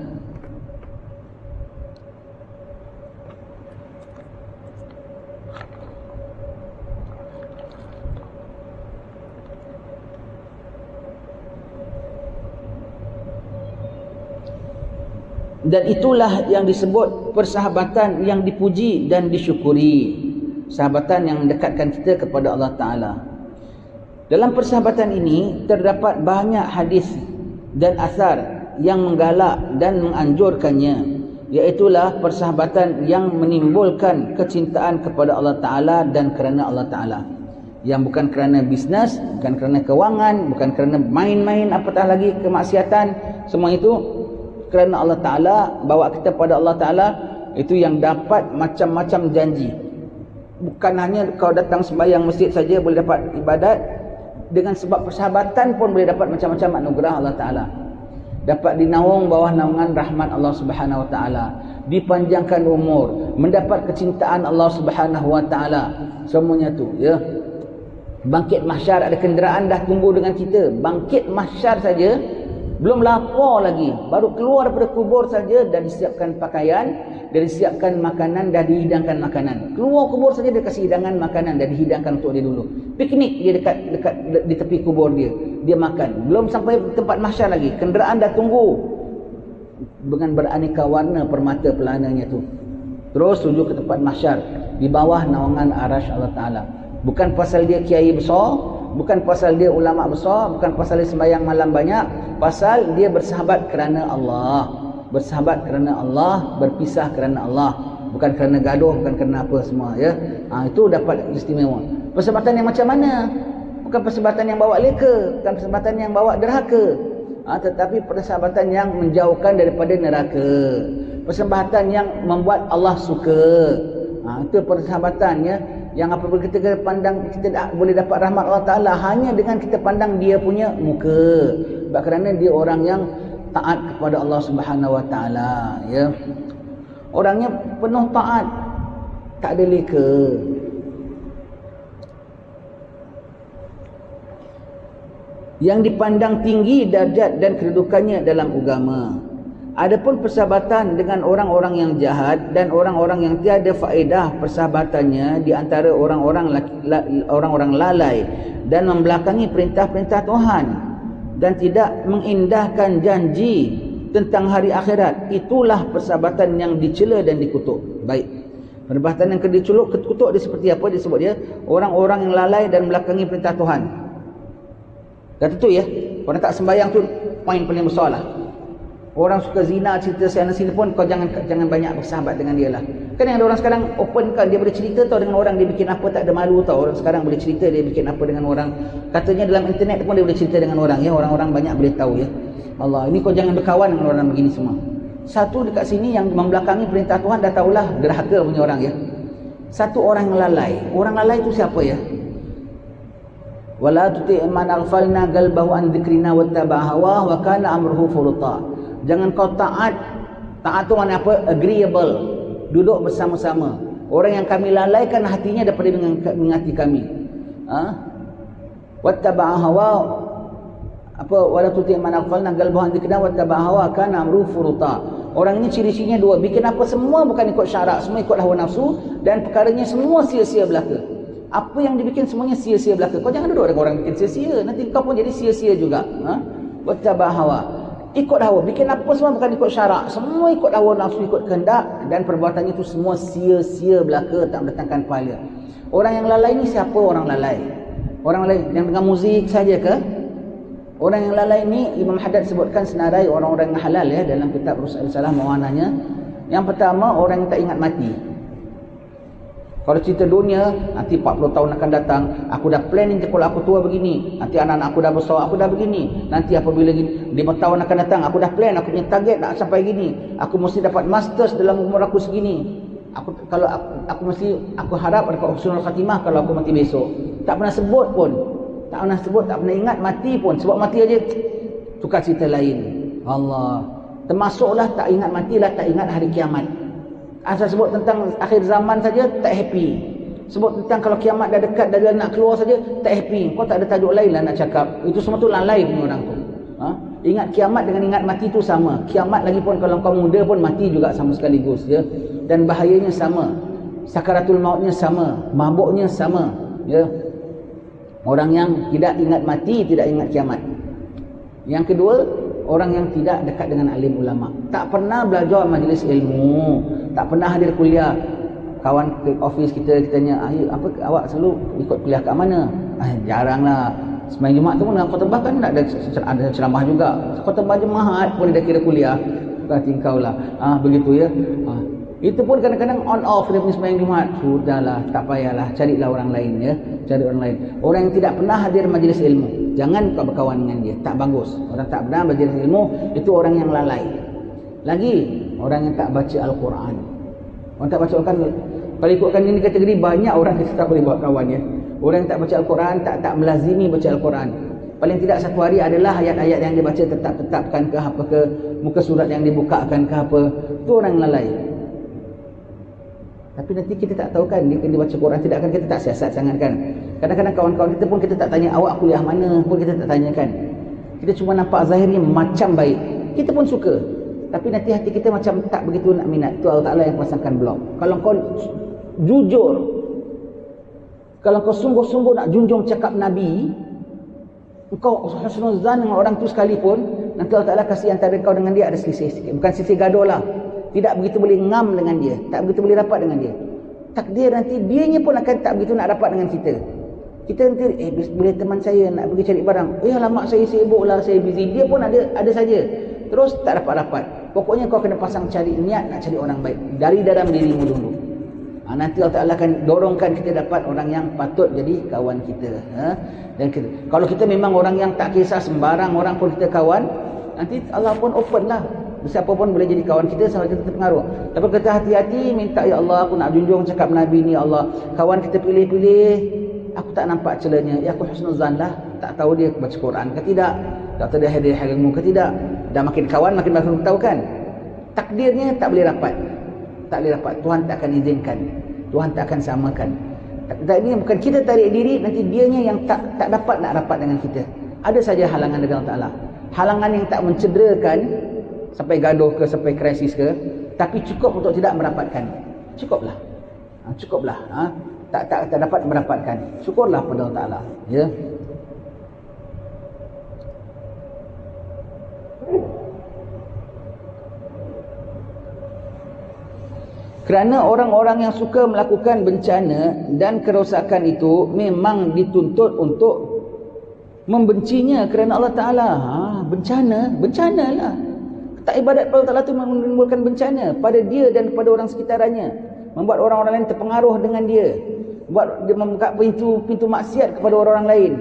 Dan itulah yang disebut persahabatan yang dipuji dan disyukuri. Sahabatan yang mendekatkan kita kepada Allah Ta'ala. Dalam persahabatan ini terdapat banyak hadis dan asar yang menggalak dan menganjurkannya. Iaitulah persahabatan yang menimbulkan kecintaan kepada Allah Ta'ala dan kerana Allah Ta'ala. Yang bukan kerana bisnes, bukan kerana kewangan, bukan kerana main-main apatah lagi kemaksiatan. Semua itu kerana Allah Ta'ala, bawa kita pada Allah Ta'ala. Itu yang dapat macam-macam janji. Bukan hanya kau datang sembahyang masjid saja boleh dapat ibadat. Dengan sebab persahabatan pun boleh dapat macam-macam anugerah Allah Ta'ala. Dapat dinaung bawah naungan rahmat Allah Subhanahu Wa Ta'ala. Dipanjangkan umur, mendapat kecintaan Allah Subhanahu Wa Ta'ala. Semuanya tu, ya. Bangkit mahsyar, ada kenderaan dah tunggu dengan kita. Bangkit mahsyar saja belum lapar lagi, baru keluar daripada kubur saja dah disiapkan pakaian, dah disiapkan makanan, dah dihidangkan makanan. Keluar kubur saja dia kasih hidangan makanan, dah dihidangkan untuk dia dulu. Piknik dia dekat di tepi kubur dia, dia makan. Belum sampai tempat mahsyar lagi, kenderaan dah tunggu dengan beraneka warna permata pelananya tu. Terus tuju ke tempat mahsyar di bawah naungan arasy Allah Taala. Bukan pasal dia kiai besar, bukan pasal dia ulama besar, bukan pasal dia sembahyang malam banyak, pasal dia bersahabat kerana Allah. Bersahabat kerana Allah, berpisah kerana Allah. Bukan kerana gaduh, bukan kerana apa semua, ya. Itu dapat istimewa. Persahabatan yang macam mana? Bukan persahabatan yang bawa leka, bukan persahabatan yang bawa derhaka. Tetapi persahabatan yang menjauhkan daripada neraka. Persahabatan yang membuat Allah suka. Itu persahabatannya. Yang apabila kita pandang, kita boleh dapat rahmat Allah Ta'ala hanya dengan kita pandang dia punya muka. Sebab kerana dia orang yang taat kepada Allah Subhanahu Wa Ta'ala, ya. Orangnya penuh taat, tak ada leka. Yang dipandang tinggi darjat dan kedudukannya dalam agama. Adapun persahabatan dengan orang-orang yang jahat dan orang-orang yang tiada faedah persahabatannya di antara orang-orang lalai dan membelakangi perintah-perintah Tuhan dan tidak mengindahkan janji tentang hari akhirat, itulah persahabatan yang dicela dan dikutuk. Baik. Persahabatan yang dikutuk dia seperti apa? Dia sebut dia orang-orang yang lalai dan membelakangi perintah Tuhan. Kata tu, ya. Orang tak sembahyang tu poin paling besar lah. Orang suka zina, cerita sana sini pun kau jangan banyak bersahabat dengan dia lah. Kan yang ada orang sekarang open kan, dia boleh cerita tau dengan orang, dia bikin apa tak ada malu tau. Orang sekarang boleh cerita dia bikin apa dengan orang. Katanya dalam internet pun dia boleh cerita dengan orang, ya. Orang-orang banyak boleh tahu, ya. Allah, ini kau jangan berkawan dengan orang begini semua. Satu dekat sini yang membelakangi perintah Tuhan dah tahulah derhaka punya orang, ya. Satu orang yang lalai. Orang lalai itu siapa, ya? Wala tuti' man aghfalna qalbahu an dzikrina wattaba'a hawa wa kana amruhu furuta. Jangan kau taat. Taat tu mana apa? Agreeable. Duduk bersama-sama. Orang yang kami lalaikan hatinya daripada mengingati kami. Wattaba'a hawa, apa? Wala tuti' man aghfalna qalbahu an dzikrina wattaba'a hawa kana amruhu furuta. Orang ini ciri-cirinya dua. Bikin apa semua bukan ikut syarak, semua ikut hawa nafsu, dan perkaranya semua sia-sia belaka. Apa yang dibikin semuanya sia-sia belaka. Kau jangan duduk dengan orang bikin sia-sia, nanti kau pun jadi sia-sia juga. Wattaba'a hawa, ikut hawa, bikin apa semua bukan ikut syarak, semua ikut hawa nafsu, ikut kehendak, dan perbuatannya itu semua sia-sia belaka, tak mendatangkan pahala. Orang yang lalai ni siapa orang lalai? Orang lalai yang dengan muzik saja ke? Orang yang lalai ni Imam Haddad sebutkan senarai orang-orang yang halal, ya, dalam kitab Risalah Mawananya. Yang pertama, orang yang tak ingat mati. Kalau cerita dunia, nanti 40 tahun akan datang, aku dah plan ni kalau aku tua begini, nanti anak-anak aku dah besar, aku dah begini, nanti apabila gini, 5 tahun akan datang, aku dah plan, aku punya target nak sampai gini, aku mesti dapat masters dalam umur aku segini. Aku harap dapat husnul khatimah kalau aku mati besok. Tak pernah sebut pun. Tak pernah ingat mati pun. Sebab mati aja tukar cerita lain. Allah. Termasuklah tak ingat mati lah, tak ingat hari kiamat. Asal sebut tentang akhir zaman saja tak happy. Sebut tentang kalau kiamat dah dekat, dah nak keluar saja tak happy. Kau tak ada tajuk lain lah nak cakap. Itu semua tu lalai punya orang tu. Ingat kiamat dengan ingat mati tu sama. Kiamat lagi pun kalau kau muda pun mati juga sama sekaligus ya. Dan bahayanya sama. Sakaratul mautnya sama, mabuknya sama ya. Orang yang tidak ingat mati, tidak ingat kiamat. Yang kedua, orang yang tidak dekat dengan alim ulama. Tak pernah belajar majlis ilmu, tak pernah hadir kuliah. Kawan ke office kita tanya, apa awak selalu ikut kuliah kat mana? Jaranglah. Sembahyang Jumaat tu pun dengan khutbah kan ada ceramah juga. Khutbah Jumaat pun dia kira kuliah. Berarti kau lah. Begitu ya. Itu pun kadang-kadang on off dia punya sembahyang Jumaat. Sudahlah, tak payahlah, carilah orang lain ya. Cari orang lain. Orang yang tidak pernah hadir majlis ilmu, jangan kau berkawan dengan dia. Tak bagus. Orang tak pernah majlis ilmu itu orang yang lalai. Lagi, orang yang tak baca Al-Quran. Orang tak baca Al-Quran, kalau ikutkan ini kategori banyak orang yang tak boleh buat kawan ya. Orang yang tak baca Al-Quran, tak melazimi baca Al-Quran. Paling tidak satu hari adalah ayat-ayat yang dia baca tetap-tetapkan ke apa ke, muka surat yang dibukakan ke apa. Itu orang yang lalai. Tapi nanti kita tak tahu kan, dia baca Quran tidak kan, kita tak siasat sangat kan. Kadang-kadang kawan-kawan kita pun kita tak tanya awak kuliah mana pun kita tak tanyakan. Kita cuma nampak zahirnya macam baik. Kita pun suka. Tapi nanti hati kita macam tak begitu nak minat. Itu Allah Ta'ala yang pasangkan blok. Kalau kau jujur, kalau kau sungguh-sungguh nak junjung cakap Nabi, engkau husnuzan dengan orang tu sekalipun, nanti Allah Ta'ala kasih antara kau dengan dia ada selisih sikit. Bukan selisih gaduh lah. Tidak begitu boleh ngam dengan dia, tak begitu boleh rapat dengan dia. Takdir nanti dianya pun akan tak begitu nak rapat dengan kita. Kita nanti boleh teman saya nak pergi cari barang, alamak saya sibuk lah, saya busy. Dia pun ada saja. Terus tak rapat-rapat. Pokoknya kau kena pasang cari niat nak cari orang baik dari dalam dirimu dulu. Nanti Allah Ta'ala akan dorongkan kita dapat orang yang patut jadi kawan kita. Dan kalau kita memang orang yang tak kisah, sembarang orang pun kita kawan, nanti Allah pun open lah. Siapa pun boleh jadi kawan kita sama kita terpengaruh. Tapi kita hati-hati minta, ya Allah aku nak junjung cakap Nabi ni, Allah kawan kita pilih-pilih, aku tak nampak celanya, ya aku husnuzan lah. Tak tahu dia baca Quran ke tidak, tak tahu dia hadir ilmu ke tidak. Dah makin kawan makin baru tahu kan. Takdirnya tak boleh rapat. Tak boleh rapat. Tuhan tak akan izinkan. Tuhan tak akan samakan. Ini bukan kita tarik diri, nanti dianya yang tak dapat nak rapat dengan kita. Ada saja halangan dari Allah Ta'ala. Halangan yang tak mencederakan sampai gaduh ke, sampai krisis ke, tapi cukup untuk tidak merapatkan. Cukuplah. Cukuplah. Tak dapat merapatkan. Syukurlah pada Allah Ta'ala. Ya. Kerana orang-orang yang suka melakukan bencana dan kerosakan itu memang dituntut untuk membencinya kerana Allah Ta'ala. Bencanalah. Tak ibadat pada Allah Ta'ala itu menimbulkan bencana pada dia dan pada orang sekitarnya. Membuat orang-orang lain terpengaruh dengan dia. Dia membuka pintu maksiat kepada orang-orang lain.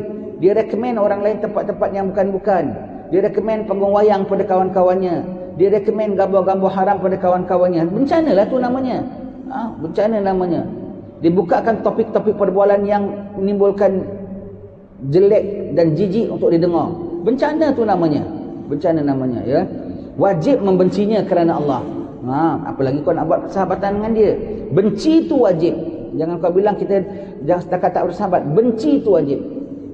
Dia rekomen orang lain tempat-tempat yang bukan-bukan. Dia rekomen panggung wayang pada kawan-kawannya. Dia rekomen gambar-gambar haram pada kawan-kawannya. Bencana lah tu namanya. Bencana namanya. Dia bukakan topik-topik perbualan yang menimbulkan jelek dan jijik untuk didengar. Bencana tu namanya. Bencana namanya ya. Wajib membencinya kerana Allah. Apalagi kau nak buat persahabatan dengan dia. Benci tu wajib. Jangan kau bilang kita jangan setakat tak bersahabat. Benci tu wajib.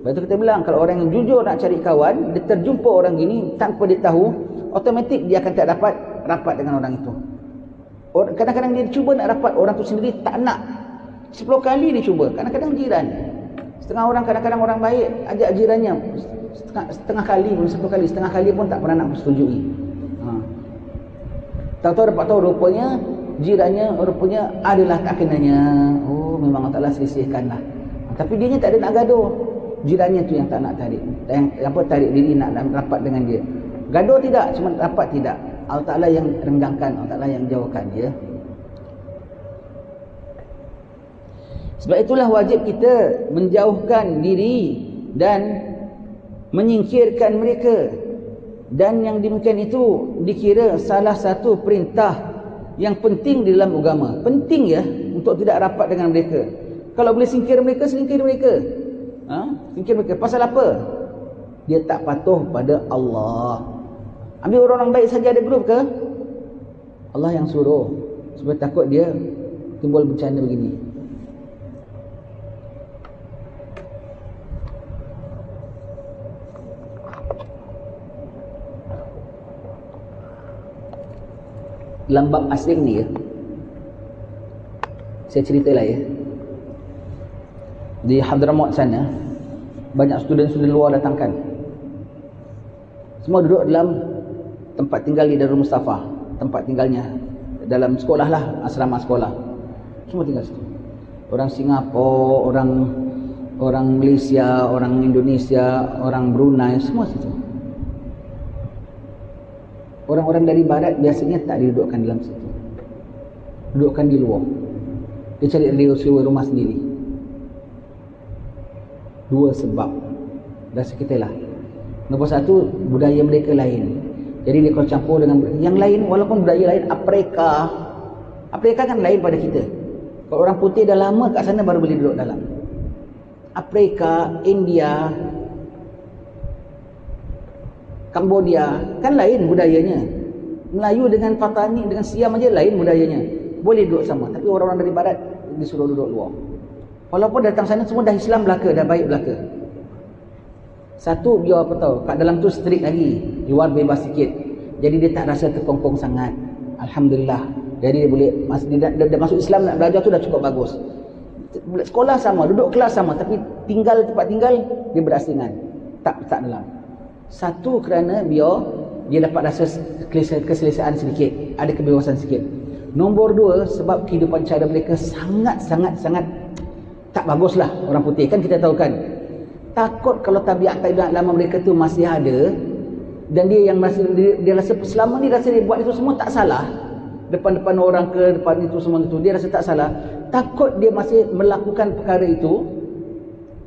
Lepas tu kita bilang kalau orang yang jujur nak cari kawan, dia terjumpa orang gini tanpa dia tahu, automatik dia akan tak dapat rapat dengan orang itu. Kadang-kadang dia cuba nak rapat, orang tu sendiri tak nak. 10 kali dia cuba. Kadang-kadang jiran. Setengah orang, kadang-kadang orang baik ajak jirannya. Setengah kali pun, 10 kali, setengah kali pun tak pernah nak bersetujui. Tahu-tahu dapat tahu rupanya jirannya rupanya adalah tak kenanya. Memang Allah Ta'ala selisihkan lah. Tapi dianya tak ada nak gaduh. Jirannya tu yang tak nak tarik. Tarik diri nak rapat dengan dia. Gaduh tidak, cuma rapat tidak. Allah Ta'ala yang renggangkan, Allah Ta'ala yang jauhkan ya. Sebab itulah wajib kita menjauhkan diri dan menyingkirkan mereka. Dan yang demikian itu dikira salah satu perintah yang penting di dalam agama. Penting ya untuk tidak rapat dengan mereka. Kalau boleh singkir mereka, singkir mereka. Singkir mereka. Pasal apa? Dia tak patuh pada Allah. Ambil orang baik saja ada grup ke? Allah yang suruh. Sebab takut dia timbul bencana begini. Dalam bab asing ni ya, saya cerita lah ya, di Hadramaut sana banyak student-student luar datangkan. Semua duduk dalam tempat tinggal di Darul Mustafa, tempat tinggalnya dalam sekolah lah, asrama sekolah. Semua tinggal situ. Orang Singapura, orang Malaysia, orang Indonesia, orang Brunei, semua situ. Orang-orang dari barat biasanya tak didudukkan dalam situ, dudukkan di luar. Dia cari sewa rumah sendiri. Dua sebab. Dah sekitalah. Nombor satu, budaya mereka lain. Jadi dia kalau campur dengan yang lain, walaupun budaya lain, Afrika kan lain pada kita. Kalau orang putih dah lama kat sana baru boleh duduk dalam. Afrika, India, Cambodia kan lain budayanya. Melayu dengan Patani, dengan Siam aja lain budayanya. Boleh duduk sama. Tapi orang-orang dari barat disuruh duduk luar. Walaupun datang sana semua dah Islam belaka, dah baik belaka. Satu, biar apa tahu, kat dalam tu strict lagi, luar bebas sikit. Jadi dia tak rasa terkongkong sangat. Alhamdulillah. Jadi dia boleh dia masuk Islam, nak belajar tu dah cukup bagus. Sekolah sama, duduk kelas sama, tapi tempat tinggal dia berasingan. Tak dalam. Satu, kerana biar dia dapat rasa keselesaan sedikit, ada kebebasan sikit. Nombor dua, sebab kehidupan cara mereka sangat tak baguslah orang putih. Kan kita tahu kan, takut kalau tabiat lama mereka tu masih ada, dan dia yang masih dia rasa selama ni rasa dia buat itu semua tak salah, depan orang ke depan itu semua itu dia rasa tak salah. Takut dia masih melakukan perkara itu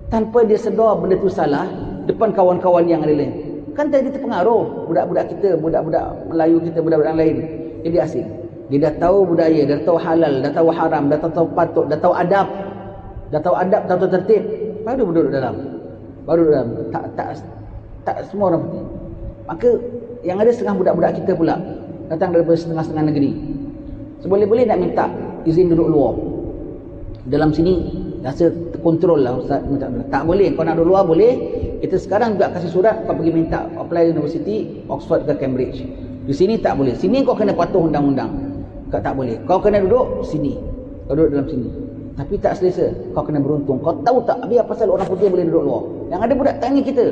tanpa dia sedar benda itu salah depan kawan-kawan yang lain. Kan tadi terpengaruh budak-budak kita, budak-budak Melayu kita, budak-budak lain. Jadi asing. Dia dah tahu budaya, dah tahu halal, dah tahu haram, dah tahu patut, dah tahu adab, tahu tertib, baru duduk dalam. Tak semua orang putih. Maka yang ada setengah budak-budak kita pula datang daripada setengah-setengah negeri. Seboleh-boleh nak minta izin duduk luar. Dalam sini rasa terkontrol lah Ustaz. Tak boleh, kau nak duduk luar boleh. Kita sekarang juga kasih surat, kau pergi minta apply university Oxford ke Cambridge. Di sini tak boleh. Sini kau kena patuh undang-undang. Kau tak boleh. Kau kena duduk sini. Kau duduk dalam sini. Tapi tak selesa. Kau kena beruntung. Kau tahu tak habis apa pasal orang putih boleh duduk luar? Yang ada budak tanya kita.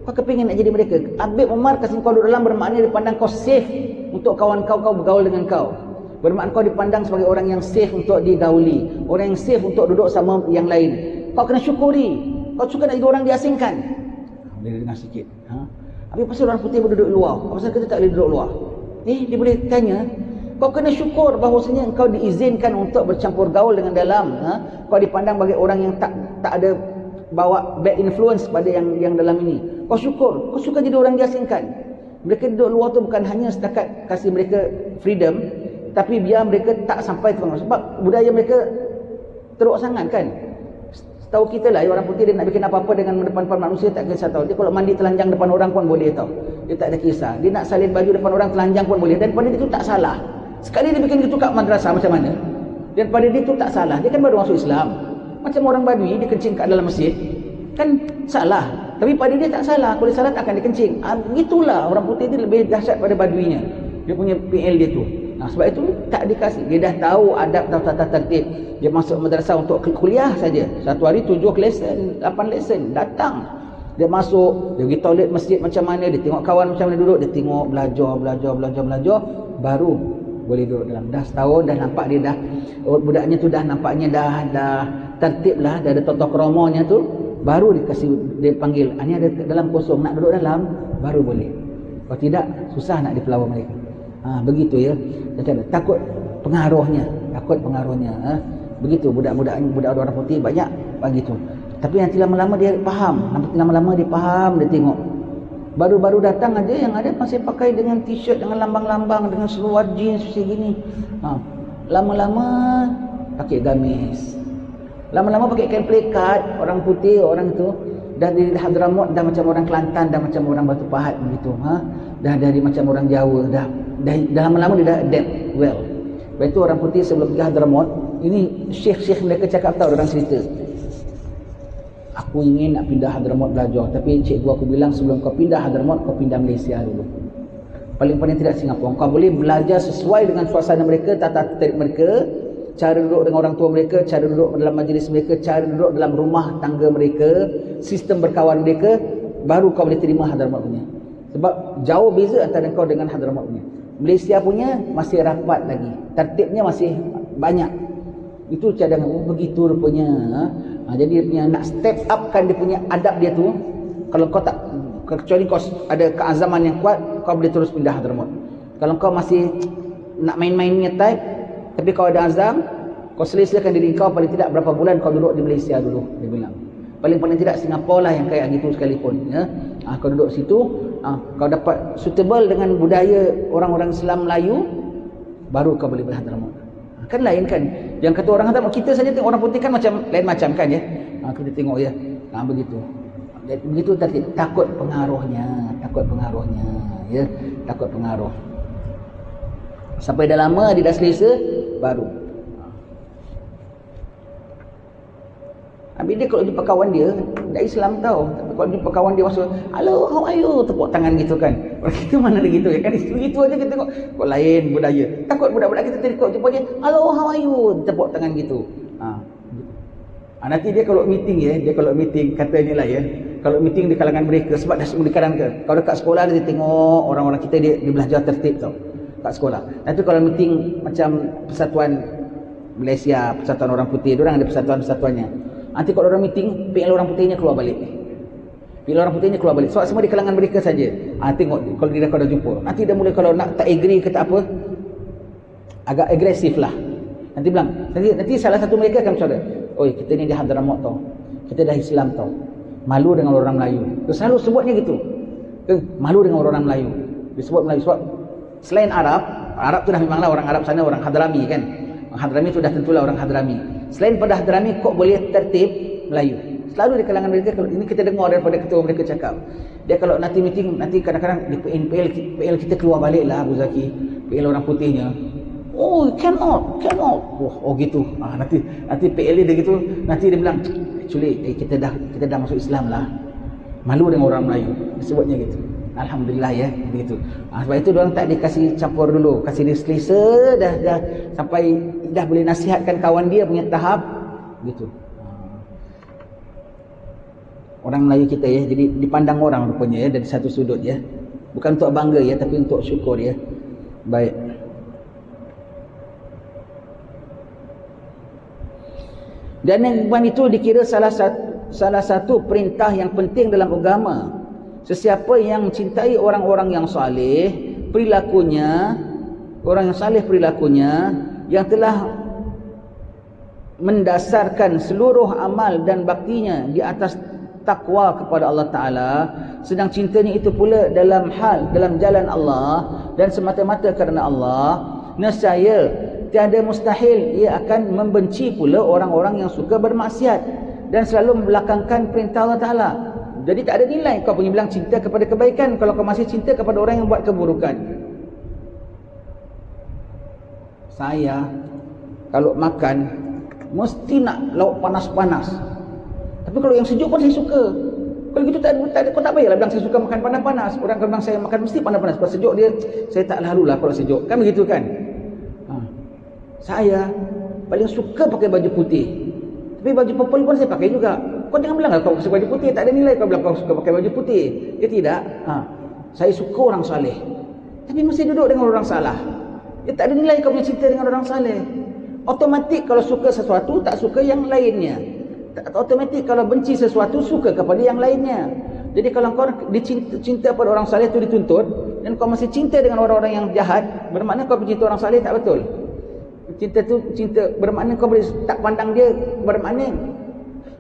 Kau kepingin nak jadi mereka? Habib Umar kasih kau duduk dalam, bermakna dia pandang kau safe untuk kawan kau bergaul dengan kau. Bermakna kau dipandang sebagai orang yang safe untuk digauli, orang yang safe untuk duduk sama yang lain. Kau kena syukuri. Kau suka nak jadi orang diasingkan. Dia dengar sikit. Habis pasal orang putih boleh duduk luar, apa pasal kita tak boleh duduk luar? Dia boleh tanya. Kau kena syukur bahawasanya kau diizinkan untuk bercampur gaul dengan dalam. Kau dipandang sebagai orang yang tak ada bawa bad influence pada yang dalam ini. Kau syukur. Kau suka jadi orang diasingkan. Mereka duduk luar tu bukan hanya setakat kasih mereka freedom, tapi biar mereka tak sampai terpengaruh. Sebab budaya mereka teruk sangat kan. Tahu kita lah, orang putih dia nak bikin apa-apa dengan depan-depan manusia tak kisah tahu. Dia kalau mandi telanjang depan orang pun boleh tahu. Dia tak ada kisah. Dia nak salin baju depan orang telanjang pun boleh. Dan pada dia tu tak salah. Sekali dia bikin gitu kat madrasah macam mana? Dan pada dia tu tak salah. Dia kan baru masuk Islam. Macam orang Badui dia kencing kat dalam masjid. Kan salah. Tapi pada dia tak salah. Kalau dia salah tak akan dia kencing. Begitulah orang putih dia lebih dahsyat pada Baduinya. Dia punya PL dia tu. Sebab itu tak dikasih. Dia dah tahu adab dan tata tertib. Dia masuk madrasah untuk kuliah saja. Satu hari 7 lesson, 8 lesson. Datang. Dia masuk, dia pergi toilet masjid macam mana, dia tengok kawan macam mana duduk, dia tengok belajar. Baru boleh duduk dalam. Dah setahun dah nampak dia dah, budaknya tu dah nampaknya dah tertib lah, dah ada totok kromonya tu. Baru dia panggil, ni ada dalam kosong, nak duduk dalam, baru boleh. Kalau tidak, susah nak dipelawa mereka. Begitu ya. Takut pengaruhnya. Begitu budak orang putih banyak begitu. Tapi nanti lama-lama dia faham. Dia tengok. Baru-baru datang aja yang ada masih pakai dengan t-shirt dengan lambang-lambang, dengan seluar jeans macam gini. Lama-lama pakai gamis. Lama-lama pakai kain pelikat, orang putih, orang tu dah dari Hadramaut dah macam orang Kelantan, dah macam orang Batu Pahat begitu. Dah dari macam orang Jawa, dah lama-lama dia dah adapt well. Lepas itu orang putih sebelum pergi Hadramaut, ini syekh-syekh mereka cakap tahu, orang cerita. Aku ingin nak pindah Hadramaut belajar, tapi cikgu aku bilang sebelum kau pindah Hadramaut, kau pindah Malaysia dulu. Paling-paling tidak Singapura. Kau boleh belajar sesuai dengan suasana mereka, tata tertib mereka, cara duduk dengan orang tua mereka, cara duduk dalam majlis mereka, cara duduk dalam rumah tangga mereka, sistem berkawan mereka, baru kau boleh terima Hadramaut punya. Sebab jauh beza antara kau dengan Hadramaut punya. Malaysia punya masih rapat lagi, tertibnya masih banyak. Itu cadangan. Begitu rupanya. Jadi dia punya nak step upkan dia punya adab dia tu. Kalau kau tak, kecuali kau ada keazaman yang kuat, kau boleh terus pindah Hadramaut. Kalau kau masih nak main-mainnya type, tapi kau ada azam, kau selesaikan diri kau, paling tidak berapa bulan kau duduk di Malaysia dulu, dia bilang. Paling tidak Singapura lah yang kayak gitu sekalipun, ya. Kau duduk situ, kau dapat suitable dengan budaya orang-orang Islam Melayu, baru kau boleh pergi Hadramaut. Kan lain kan. Yang kata orang Hadramaut, kita saja tengok orang putih kan macam lain macam kan, ya. Kita tengok, ya. Begitu. Begitu tadi, takut pengaruhnya, ya, takut pengaruh. Sampai dah lama dia dah selesa, baru. Habis dia kalau jumpa kawan dia, dah Islam tau. Tapi kalau jumpa kawan dia masuk, "Hello, how are you?" Tepuk tangan gitu kan. Orang kita mana ada gitu ya kan. Itu aja kita tengok. Kok lain budaya. Takut budak-budak kita tadi kau jumpa dia, "Hello, how are you?" Tepuk tangan gitu. Nanti dia kalau meeting, ya, dia kalau meeting katanya lah, ya. Kalau meeting di kalangan mereka, sebab dah semua di kalangan ke. Kalau dekat sekolah dia tengok orang-orang kita dia belajar tertib tau. Kat sekolah. Nanti kalau meeting macam Persatuan Malaysia, Persatuan Orang Putih, diorang ada persatuan-persatuannya. Nanti kalau orang meeting, PL orang putihnya keluar balik. PL orang putihnya keluar balik. Sebab semua di kalangan mereka saja. Tengok kalau dia kau dah jumpa. Nanti dah mulai kalau nak tak agree ke tak apa, agak agresif lah. Nanti bilang, nanti salah satu mereka akan bercakap, "Oi, kita ni di Hadramaut tau. Kita dah Islam tau. Malu dengan orang Melayu." Dia selalu sebutnya gitu. Malu dengan orang Melayu. Dia sebut Melayu sebab selain Arab tu dah memanglah orang Arab sana, orang Hadrami kan. Orang Hadrami tu dah tentulah orang Hadrami. Selain pada Hadrami, kok boleh tertib Melayu. Selalu di kalangan mereka, kalau ini kita dengar daripada ketua mereka cakap. Dia kalau nanti meeting, nanti kadang-kadang di PL kita keluar balik lah Abu Zaki. PL orang putihnya. "Oh, cannot. Oh gitu. Nanti PL dia gitu, nanti dia bilang, "Actually, kita dah masuk Islam lah. Malu dengan orang Melayu." Disebutnya gitu. Alhamdulillah, ya, begitu. Sebab itu diorang tak dikasih campur dulu, kasih dia selesa dah sampai dah boleh nasihatkan kawan dia punya tahap gitu. Orang Melayu kita, ya, jadi dipandang orang rupanya, ya, dari satu sudut, ya. Bukan untuk bangga, ya, tapi untuk syukur, ya. Baik. Dan yang itu dikira salah satu perintah yang penting dalam agama. Sesiapa yang mencintai orang-orang yang saleh, perilakunya, orang yang saleh perilakunya, yang telah mendasarkan seluruh amal dan baktinya di atas takwa kepada Allah Ta'ala, sedang cintanya itu pula dalam jalan Allah dan semata-mata kerana Allah, nescaya tiada mustahil ia akan membenci pula orang-orang yang suka bermaksiat dan selalu membelakangkan perintah Allah Ta'ala. Jadi tak ada nilai kau punya bilang cinta kepada kebaikan kalau kau masih cinta kepada orang yang buat keburukan. Saya kalau makan mesti nak lauk panas-panas. Tapi kalau yang sejuk pun saya suka. Kalau gitu tak ada, kau tak payahlah bilang saya suka makan panas-panas. Orang kalau bilang saya makan mesti panas-panas. Kalau sejuk dia, saya tak lalulah kalau sejuk. Kan begitu kan? Saya paling suka pakai baju putih. Tapi baju purple pun saya pakai juga. Kau jangan bilang kau suka baju putih, tak ada nilai kau bilang kau suka pakai baju putih. Ya tidak. Saya suka orang saleh. Tapi masih duduk dengan orang salah. Ya tak ada nilai kau punya cinta dengan orang saleh. Automatik kalau suka sesuatu, tak suka yang lainnya. Automatik kalau benci sesuatu, suka kepada yang lainnya. Jadi kalau kau cinta pada orang saleh itu dituntut, dan kau masih cinta dengan orang-orang yang jahat, bermakna kau mencinta orang saleh tak betul. Cinta bermakna kau boleh tak pandang dia, bermakna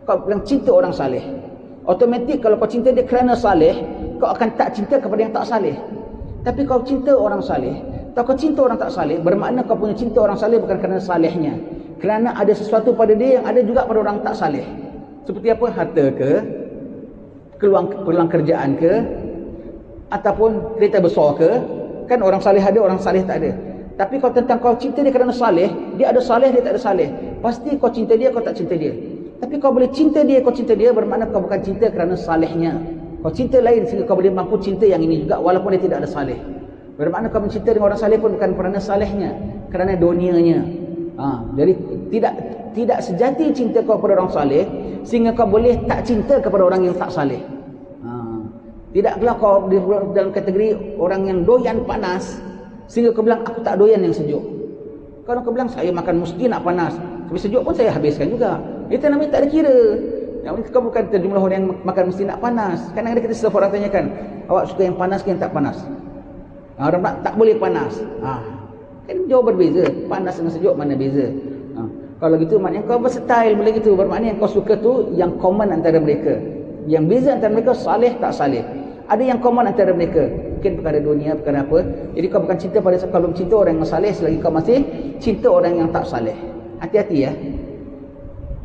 kau bilang cinta orang saleh. Automatik kalau kau cinta dia kerana saleh, kau akan tak cinta kepada yang tak saleh. Tapi kau cinta orang saleh, atau kau cinta orang tak saleh, bermakna kau punya cinta orang saleh bukan kerana salehnya, kerana ada sesuatu pada dia yang ada juga pada orang tak saleh. Seperti apa? Harta ke, peluang kerjaan ke, ataupun kereta besar ke. Kan orang saleh ada, orang saleh tak ada. Tapi kau tentang kau cinta dia kerana saleh, dia ada saleh, dia tak ada saleh, pasti kau cinta dia, kau tak cinta dia. Tapi kau boleh cinta dia, kau cinta dia, bermakna kau bukan cinta kerana salehnya. Kau cinta lain sehingga kau boleh mampu cinta yang ini juga walaupun dia tidak ada saleh. Bermakna kau mencinta dengan orang saleh pun bukan kerana salehnya, kerana dunianya. Jadi tidak sejati cinta kau kepada orang saleh sehingga kau boleh tak cinta kepada orang yang tak saleh. Tidaklah kau dalam kategori orang yang doyan panas sehingga kau bilang aku tak doyan yang sejuk. Kalau kau bilang saya makan mesti nak panas, tapi sejuk pun saya habiskan juga, itu namanya tak ada kira. Yang kau bukan terjumlah orang yang makan mesti nak panas. Kadang-kadang kita setiap orang tanyakan, awak suka yang panas ke yang tak panas? Orang tak boleh panas. Kan jauh berbeza. Panas dengan sejuk mana beza? Kalau gitu maknanya kau berstyle boleh gitu. Bermakna yang kau suka tu yang common antara mereka. Yang beza antara mereka saleh tak saleh. Ada yang common antara mereka. Mungkin perkara dunia, perkara apa. Jadi kau bukan cinta pada kau belum cinta orang yang saleh selagi kau masih cinta orang yang tak saleh. Hati-hati ya.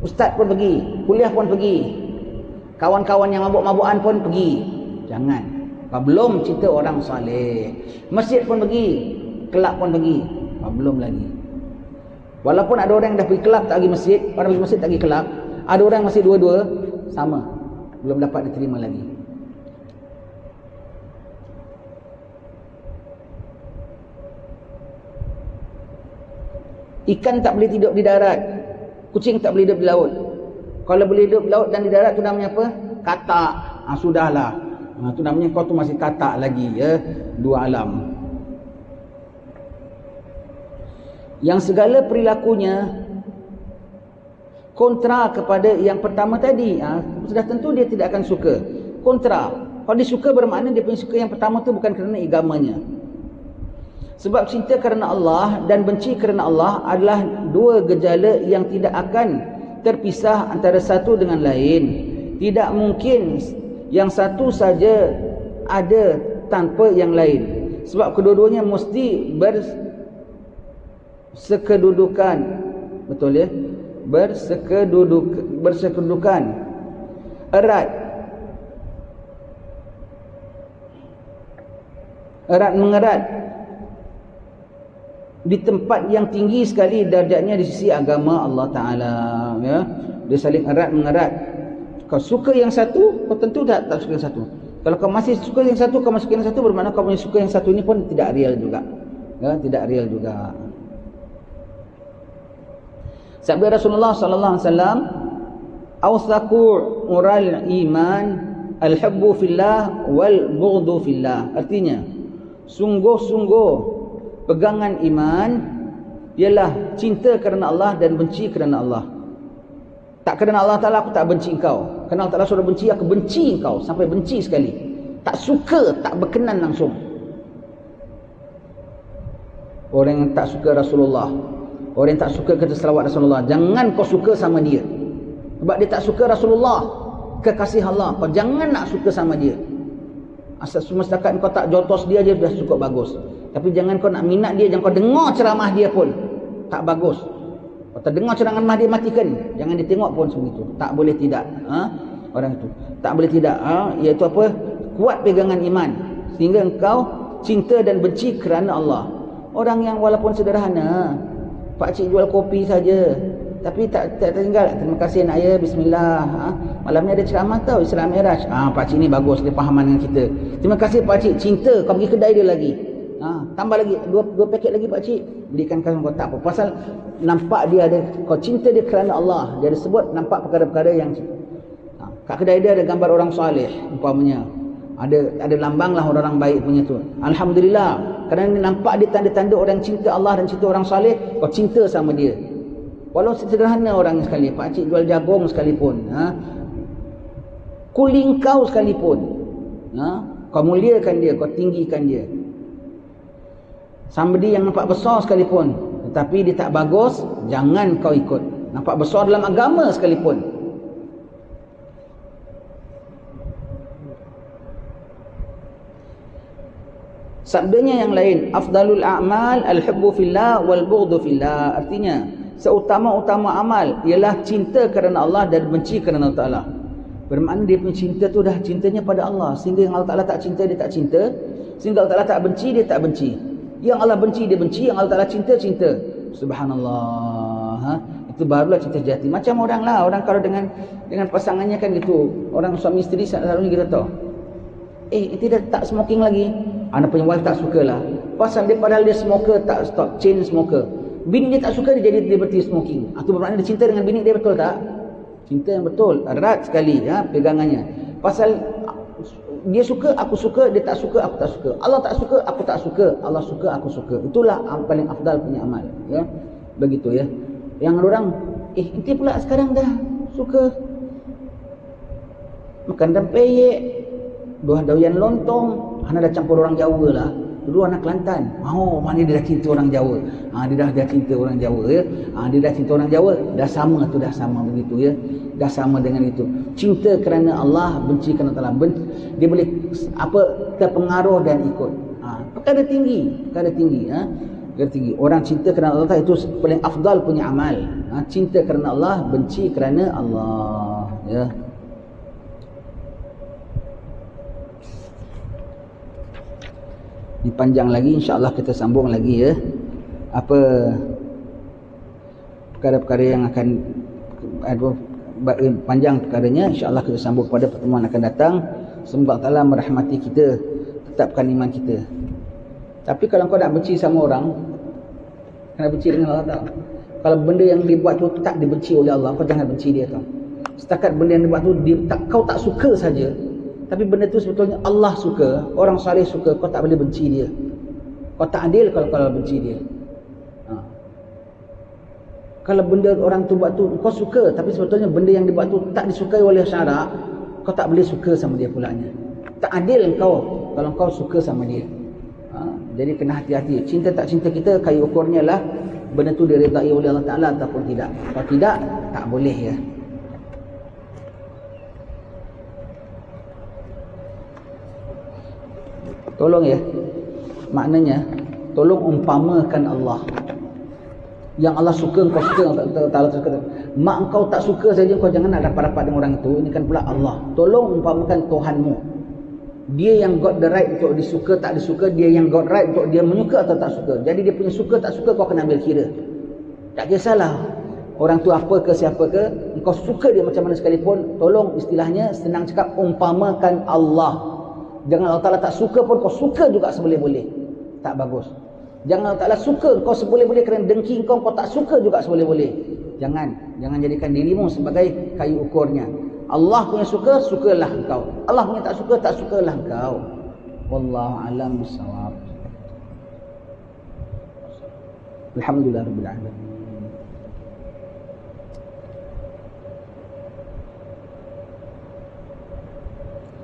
Ustaz pun pergi, kuliah pun pergi, kawan-kawan yang mabuk-mabukan pun pergi. Jangan. Kau belum cinta orang saleh. Masjid pun pergi, kelab pun pergi. Kau belum lagi. Walaupun ada orang yang dah pergi kelab tak pergi masjid, orang pergi masjid tak pergi kelab, ada orang yang masih dua-dua, sama. Belum dapat diterima lagi. Ikan tak boleh hidup di darat, kucing tak boleh hidup di laut. Kalau boleh hidup di laut dan di darat tu namanya apa? Katak. Sudahlah. Tu namanya kau tu masih katak lagi ya. Dua alam. Yang segala perilakunya kontra kepada yang pertama tadi. Sudah tentu dia tidak akan suka. Kontra. Kalau dia suka bermakna dia punya suka yang pertama tu bukan kerana agamanya. Sebab cinta kerana Allah dan benci kerana Allah adalah dua gejala yang tidak akan terpisah antara satu dengan lain. Tidak mungkin yang satu saja ada tanpa yang lain. Sebab kedua-duanya mesti bersekedudukan. Betul ya? Bersekedudukan. Erat mengerat di tempat yang tinggi sekali darjatnya di sisi agama Allah Ta'ala ya. Dia saling erat mengerat. Kau suka yang satu, kau tentu tak suka yang satu. Kalau kau masih suka yang satu, kau masih suka yang satu, bermakna kau punya suka yang satu ini pun tidak real juga ya, tidak real juga. Sabda Rasulullah sallallahu alaihi wasallam, "Awsaqu ural iman al-hubbu fillah wal bughdu fillah." Artinya, sungguh-sungguh pegangan iman ialah cinta kerana Allah dan benci kerana Allah. Tak kerana Allah Ta'ala aku tak benci engkau, kerana Allah Ta'ala suruh benci, aku benci engkau sampai benci sekali. Tak suka, tak berkenan langsung. Orang yang tak suka Rasulullah, orang yang tak suka kata selawat Rasulullah, jangan kau suka sama dia. Sebab dia tak suka Rasulullah, kekasih Allah, kau jangan nak suka sama dia. Asal setakat kau tak jotos dia dah cukup bagus. Tapi jangan kau nak minat dia, jangan kau dengar ceramah dia pun tak bagus. Kau tak dengar ceramah dia, matikan. Jangan ditengok pun sebegitu. Tak boleh tidak. Orang itu tak boleh tidak. Iaitu apa? Kuat pegangan iman sehingga engkau cinta dan benci kerana Allah. Orang yang walaupun sederhana, pakcik jual kopi saja, tapi tak tinggal. Terima kasih nak ya, bismillah. Malam ni ada ceramah tau, Isra Mi'raj. Pakcik ni bagus dia fahaman dengan kita. Terima kasih pakcik, cinta kau pergi kedai dia lagi. Tambah lagi dua paket lagi pakcik, belikan kau tak apa. Pasal nampak dia ada, kau cinta dia kerana Allah. Dia ada sebut nampak perkara-perkara yang kat kedai dia ada gambar orang soleh umpamanya. Ada lambang lah orang baik punya tu. Alhamdulillah, kerana nampak dia tanda-tanda orang cinta Allah dan cinta orang soleh, kau cinta sama dia. Walau sederhana orang sekali, pakcik jual jagung sekalipun, kuli kau sekalipun, kau muliakan dia, kau tinggikan dia. Somebody yang nampak besar sekalipun, tetapi dia tak bagus, jangan kau ikut. Nampak besar dalam agama sekalipun. Sabdanya yang lain, afdalul a'mal al-hubbu fillah wal bughdhu fillah. Artinya, seutama-utama amal ialah cinta kerana Allah dan benci kerana Allah Ta'ala. Bermakna dia punya cinta tu dah cintanya pada Allah, sehingga yang Allah Ta'ala tak cinta dia tak cinta, sehingga Allah Ta'ala tak benci dia tak benci. Yang Allah benci dia benci, yang Allah Ta'ala cinta cinta. Subhanallah. Ha? Itu barulah cinta sejati. Macam orang lah, orang kalau dengan pasangannya kan gitu. Orang suami isteri selalunya kita tahu. Itu dah tak smoking lagi. Anak punya wife tak sukalah. Pasal dia padahal dia smoker, tak stop, chain smoker. Bini dia tak suka, dia jadi dia berhenti smoking. Itu bermakna dia cinta dengan bini dia, betul tak? Cinta yang betul, erat sekali pegangannya. Pasal dia suka, aku suka, dia tak suka, aku tak suka. Allah tak suka, aku tak suka. Allah suka, aku suka. Itulah paling afdal punya amal, ya. Begitu ya. Yang orang nanti pula sekarang dah suka makan rempeyek, buah doyan lontong. Anak dah campur orang Jawa lah. Dulu anak Kelantan. Mana dia dah cinta orang Jawa. Dia dah cinta orang Jawa ya. Dia dah cinta orang Jawa, dah sama tu, dah sama begitu ya. Dah sama dengan itu. Cinta kerana Allah, benci kerana Allah. Dia boleh terpengaruh dan ikut. Perkara tinggi, perkara tinggi perkara tinggi. Orang cinta kerana Allah itu paling afdal punya amal. Cinta kerana Allah, benci kerana Allah ya. Dipanjang lagi, insya-Allah kita sambung lagi ya. Apa perkara-perkara yang akan panjang perkaranya, insya-Allah kita sambung pada pertemuan akan datang. Semoga Allah merahmati kita, tetapkan iman kita. Tapi kalau kau nak benci sama orang, kena benci dengan Allah Ta'ala. Kalau benda yang dibuat tu tak dibenci oleh Allah, kau jangan benci dia tau. Setakat benda yang dibuat tu kau tak suka saja, tapi benda tu sebetulnya Allah suka, orang saleh suka, kau tak boleh benci dia. Kau tak adil kalau benci dia. Kalau benda orang tu buat tu kau suka, tapi sebetulnya benda yang dibuat tu tak disukai oleh syarak, kau tak boleh suka sama dia pulanya. Tak adil kau kalau kau suka sama dia. Jadi kena hati-hati. Cinta tak cinta kita, kayu ukurnya lah benda tu diredai oleh Allah Ta'ala ataupun tidak. Kalau tidak, tak boleh ya. Tolong ya, maknanya tolong umpamakan Allah. Yang Allah suka kau suka, Allah suka. Mak kau tak suka saja, kau jangan nak rapat-rapat dengan orang itu. Ini kan pula Allah. Tolong umpamakan Tuhanmu. Dia yang got the right untuk disuka tak disuka, dia yang got right untuk dia menyuka atau tak suka. Jadi dia punya suka tak suka kau kena ambil kira. Tak kisahlah orang tu apa ke siapa ke, kau suka dia macam mana sekalipun, tolong istilahnya senang cakap umpamakan Allah. Jangan Allah Ta'ala tak suka pun kau suka juga seboleh-boleh. Tak bagus. Jangan Allah Ta'ala suka kau seboleh-boleh kerana dengki kau tak suka juga seboleh-boleh. Jangan jadikan dirimu sebagai kayu ukurnya. Allah punya suka, sukalah engkau. Allah punya tak sukalah engkau. Wallahu a'lam bissawab. Alhamdulillah rabbil alamin.